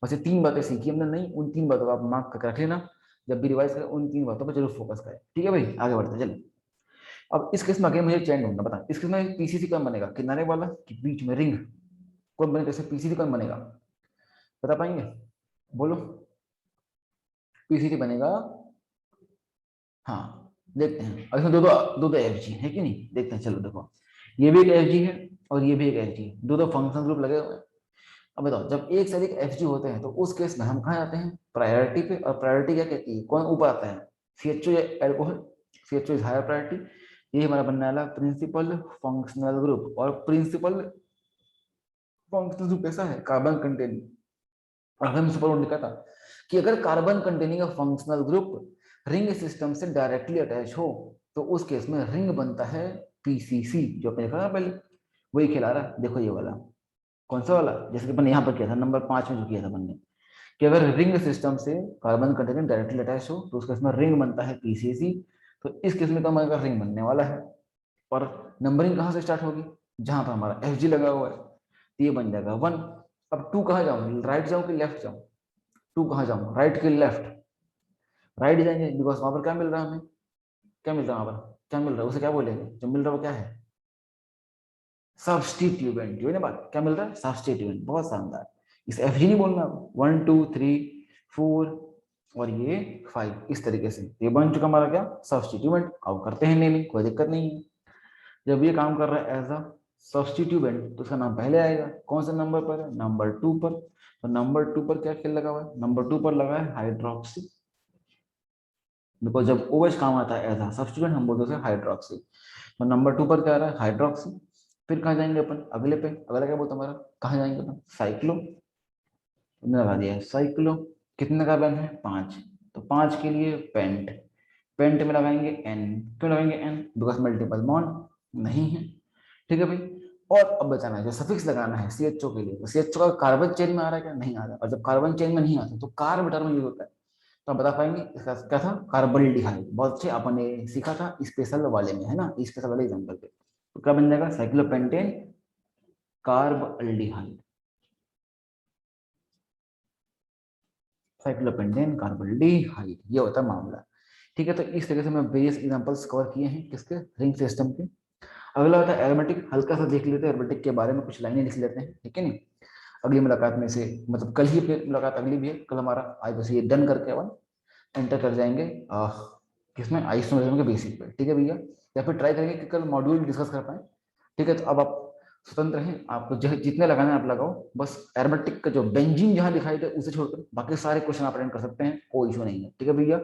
बस ये 3 बातें सीखी हमने, नहीं उन 3 बातों को आप मार्क करके रख लेना। जब भी रिवाइज करें उन 3 बातों पर जरूर फोकस करें। ठीक है भाई, आगे बढ़ते चलिए। अब इस केस में आगे मुझे चैन ढूंढना, बता इस केस में पीसीसी कौन बनेगा? किनारे वाला कि बीच में रिंग? कौन बनेगा? जैसे पीसीसी कौन बनेगा, बता पाएंगे? बोलो। पीसीसी बनेगा, हाँ देखते हैं। और इसमें दो दो दो एफ जी है कि नहीं, देखते हैं। चलो देखो, ये भी एक एफ जी है और ये भी एक एफ जी है, दो फंक्शन ग्रुप लगे हुए हैं। अब बताओ, जब एक से अधिक एफ जी होते हैं तो उस केस में हम कहाँ जाते हैं? प्रायोरिटी पे। और प्रायोरिटी क्या कहती है? कौन ऊपर आता है? सीएचओ या alcohol? CHO is higher priority. ये हमारा बनने वाला प्रिंसिपल फंक्शनल ग्रुप। और प्रिंसिपल फंक्शनल ग्रुप कैसा है? Carbon containing. और हमने सुपर लिखा था कि अगर carbon containing functional group ring system से डायरेक्टली अटैच हो तो उस केस में रिंग बनता है पीसीसी, जो आपने देखा ना पहले, वही खिला रहा है। देखो ये वाला, कौन सा वाला? जैसे कि अपन यहाँ पर किया था नंबर 5 में जो किया था बनने, कि अगर रिंग सिस्टम से कार्बन कंटेनिंग डायरेक्टली अटैच हो तो उस केस में रिंग बनता है पीसीसी। तो इस केस में तो हमारे रिंग बनने वाला है। और नंबरिंग कहाँ से स्टार्ट होगी? जहां पर हमारा एफ जी लगा हुआ है, तो ये बन जाएगा 1। अब 2 कहाँ जाऊँ? राइट जाऊँ कि लेफ्ट जाऊँ? 2 कहाँ जाऊँ, राइट के लेफ्ट? राइट जाएंगे, बिकॉज वहां पर क्या मिल रहा है हमें? क्या मिल रहा है वहां पर? क्या मिल रहा है उसे क्या बोलेंगे? जो मिल रहा है वो क्या है? सब्स्टिट्यूएंट। जो है ना बात, क्या मिल रहा है? सब्स्टिट्यूएंट। बहुत शानदार। इस एफ जी नहीं बोलना, 1 2 3 4 और ये 5, इस तरीके से ये बन चुका हमारा क्या? सब्स्टिट्यूएंट। अब करते हैं नेमिंग, कोई दिक्कत नहीं है। जब ये काम कर रहा है एज अ सब्स्टिट्यूएंट तो उसका नाम पहले आएगा। कौन से नंबर पर है? नंबर 2 पर। तो नंबर 2 पर क्या खेल लगा हुआ है? नंबर 2 पर लगा है हाइड्रोक्सी। बिकॉज जब OH काम आता है एज अ सब्स्टिट्यूएंट हम बोलते हैं हाइड्रोक्सी। तो नंबर 2 पर क्या आ रहा है, हाइड्रोक्सी। फिर कहाँ जाएंगे अपन, अगले पे, अगला क्या बोलते हैं हमारा, कहाँ जाएंगे अपन, साइक्लो, तुमने लगा दिया है साइक्लो। कितने कार्बन है, 5। तो 5 के लिए पेंट, पेंट में लगाएंगे N। क्यों लगाएंगे N, बिकॉज मल्टीपल बॉन्ड नहीं है। ठीक है भाई। और अब बचाना है, जो सफिक्स लगाना है CHO के लिए, तो CHO का कार्बन चेन में आ रहा है क्या, नहीं आ रहा। और जब कार्बन चेन में नहीं आता तो कार्ब टर्म यूज होता है। तो आप बता पाएंगे इसका क्या था, कार्बल्डिहाइड। बहुत अच्छे, अपन ने सीखा था स्पेशल वाले में, है ना, स्पेशल वाले एग्जाम्पल पे। तो क्या बन जाएगा, साइक्लोपेंटेन कार्बल्डिहाइड, साइक्लोपेंटेन कार्बल्डिहाइड, ये होता है मामला। ठीक है, तो इस तरह से मैं वेरियस एग्जांपल्स कवर किए हैं किसके, रिंग सिस्टम के। अगला होता है एरोमेटिक, हल्का सा देख लेते हैं एरोमेटिक के बारे में, कुछ लाइनें लिख लेते हैं, ठीक है नहीं। अगली मुलाकात में से, मतलब कल ही फिर मुलाकात अगली भी है, कल हमारा आज बस ये डन करके अपन एंटर कर जाएंगे किसमें, आइसोमेरिज्म के बेसिक पे, ठीक है भैया। या फिर ट्राई करेंगे कि कल मॉड्यूल डिस्कस कर पाए। ठीक है, तो अब आप स्वतंत्र हैं, आपको जितने लगाना है आप लगाओ। बस एरोमेटिक का जो बेंजीन जहां दिखाई दे उसे छोड़कर बाकी सारे क्वेश्चन आप अटेंड कर सकते हैं, कोई इशू नहीं है, ठीक है भैया।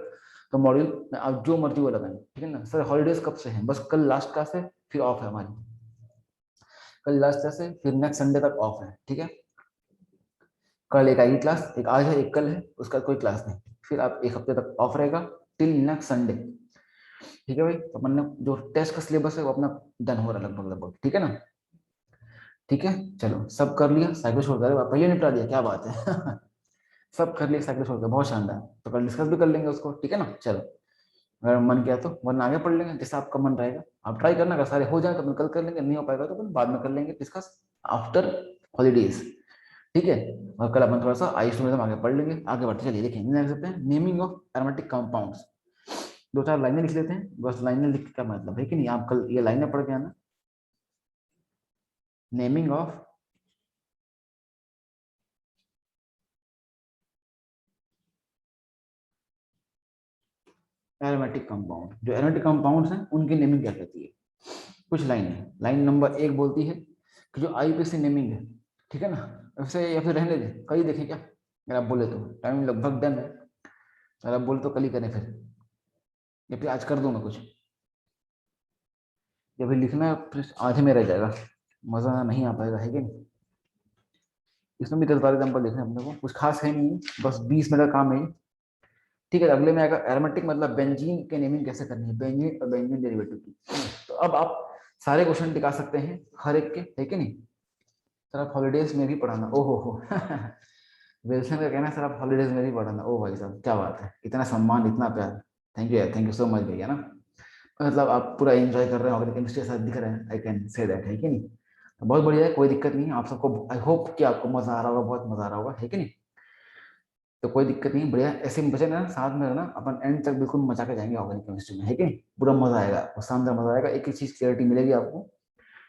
तो मॉड्यूल में आप जो मर्जी वो लगाएं, ठीक है ना सर। हॉलीडेज कब से हैं, बस कल लास्ट क्लास है, फिर ऑफ है हमारी, कल लास्ट क्लास है, फिर नेक्स्ट संडे तक ऑफ है, ठीक है। कल एक आएगी क्लास, एक आज है एक कल है, उसका कोई क्लास नहीं। फिर आप एक हफ्ते तक ऑफ रहेगा, टिल नेक्स्ट संडे। ठीक है भाई, तो अपन ने जो टेस्ट का सिलेबस है वो अपना डन हो रहा है लगभग लगभग, ठीक है ना। ठीक है, चलो सब कर लिया, साइकिल छोड़ कर पहले निपटा दिया, क्या बात है। सब कर लिया, साइकिल छोड़ कर, बहुत शानदार। तो कल डिस्कस भी कर लेंगे उसको, ठीक है ना। चलो, अगर मन किया तो, वरना आगे पढ़ लेंगे जैसा आपका मन रहेगा। आप ट्राई करना, अगर सारे हो जाए तो अपन कल कर लेंगे, नहीं हो पाएगा तो अपन बाद में कर लेंगे डिस्कस आफ्टर हॉलीडेज, ठीक है। और कल अपन थोड़ा सा आइसोमेरिज्म आगे पढ़ लेंगे। आगे बढ़ते चलिए, देखिए देख सकते हैं नेमिंग ऑफ एरोमेटिक कंपाउंड्स। दो चार लाइनें लिख लेते हैं, बस लाइनें लिख के क्या मतलब है कि नहीं, आप कल ये लाइनें पढ़ के आना। नेमिंग ऑफ एरोमेटिक कंपाउंड, जो एरोमेटिक कंपाउंड्स हैं उनकी नेमिंग क्या कहती है। कुछ लाइन है, लाइन नंबर 1 बोलती है कि जो IUPAC नेमिंग है, ठीक है ना, वैसे या फिर रहने दें, कल ही देखें क्या, अगर आप बोले तो। टाइम लगभग डन है, अगर आप बोले तो कल ही करें फिर, या फिर आज कर दूं मैं कुछ, या फिर लिखना फिर आधे में रह जाएगा, मजा नहीं आ पाएगा, है कि नहीं। इसमें भी 10-12 एग्जाम्पल देखने अपने को, कुछ खास है नहीं, बस 20 मिनट का काम है। ठीक है, अगले में आएगा एरोमेटिक, मतलब बेंजीन के नेमिंग कैसे करनी है, बेंजीन और बेंजीन डेरिवेटिव की। तो अब आप सारे क्वेश्चन टिका सकते हैं हर एक के, है कि नहीं। सर आप हॉलीडेज में भी पढ़ाना, ओहो हो। विल्सन का कहना है सर आप हॉलीडेज में भी पढ़ाना, ओ भाई साहब क्या बात है, इतना सम्मान इतना प्यार, थैंक यू यार, थैंक यू सो मच भैया ना। मतलब आप पूरा एंजॉय कर रहे हो, ऑर्गेनिक केमिस्ट्री साथ दिख रहे हैं, आई कैन से दैट, है कि नहीं। तो बहुत बढ़िया है, कोई दिक्कत नहीं है आप सबको, आई होप कि आपको मजा आ रहा होगा, बहुत मजा आ रहा होगा, है कि नहीं। तो कोई दिक्कत नहीं, बढ़िया ऐसे में बचे ना, साथ में रहना, अपन एंड तक बिल्कुल मजा के जाएंगे ऑर्गेनिक केमिस्ट्री में, है कि नहीं। पूरा मजा आएगा आपको, शानदार मजा आएगा, एक एक चीज क्लियरिटी मिलेगी आपको।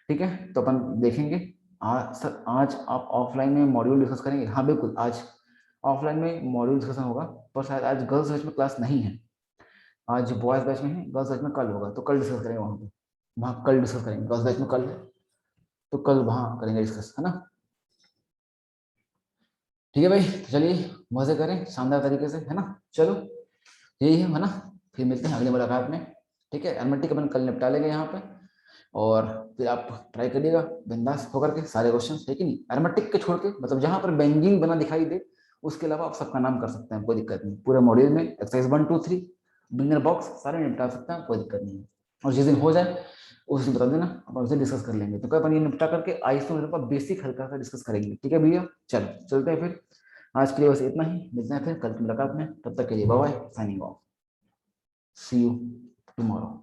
ठीक है, तो अपन देखेंगे। आज सर, आज आप ऑफलाइन में मॉड्यूल डिस्कस करेंगे, हाँ बिल्कुल, आज ऑफलाइन में मॉड्यूल डिस्कशन होगा। पर शायद आज गर्ल्स बैच में क्लास नहीं है, आज बॉयज बैच में है, गर्ल्स बैच में कल होगा, तो कल डिस्कस करेंगे वहाँ पे, वहाँ कल डिस्कस करेंगे, गर्ल्स बैच में कल है तो कल वहाँ करेंगे डिस्कस, है ना। ठीक है भाई, तो चलिए मजे करें शानदार तरीके से, है ना। चलो यही है ना, फिर मिलते हैं अगली मुलाकात में। ठीक है, एरोमेटिक अपन कल निपटा लेंगे यहाँ पे, और फिर आप ट्राई करिएगा बिंदास होकर के सारे क्वेश्चन, है कि नहीं। एरोमेटिक के छोड़ के, मतलब जहां पर बेंजीन बना दिखाई दे उसके अलावा आप सबका नाम कर सकते हैं, कोई दिक्कत नहीं। पूरे मॉड्यूल में एक्सरसाइज 1 2 3 बिगनर बॉक्स सारे निपटा सकते हैं, कोई दिक्कत नहीं है। और जिस दिन हो जाए उस दिन बता देना, अपन उसे डिस्कस कर लेंगे। तो कल अपन ये निपटा करके आइसोमेरिज्म का बेसिक हल्का सा डिस्कस करेंगे, ठीक है भैया। चलो चलते हैं फिर, आज के लिए बस इतना ही, मिलते हैं फिर कल की मुलाकात में, तब तक के लिए bye bye, signing off, see you tomorrow.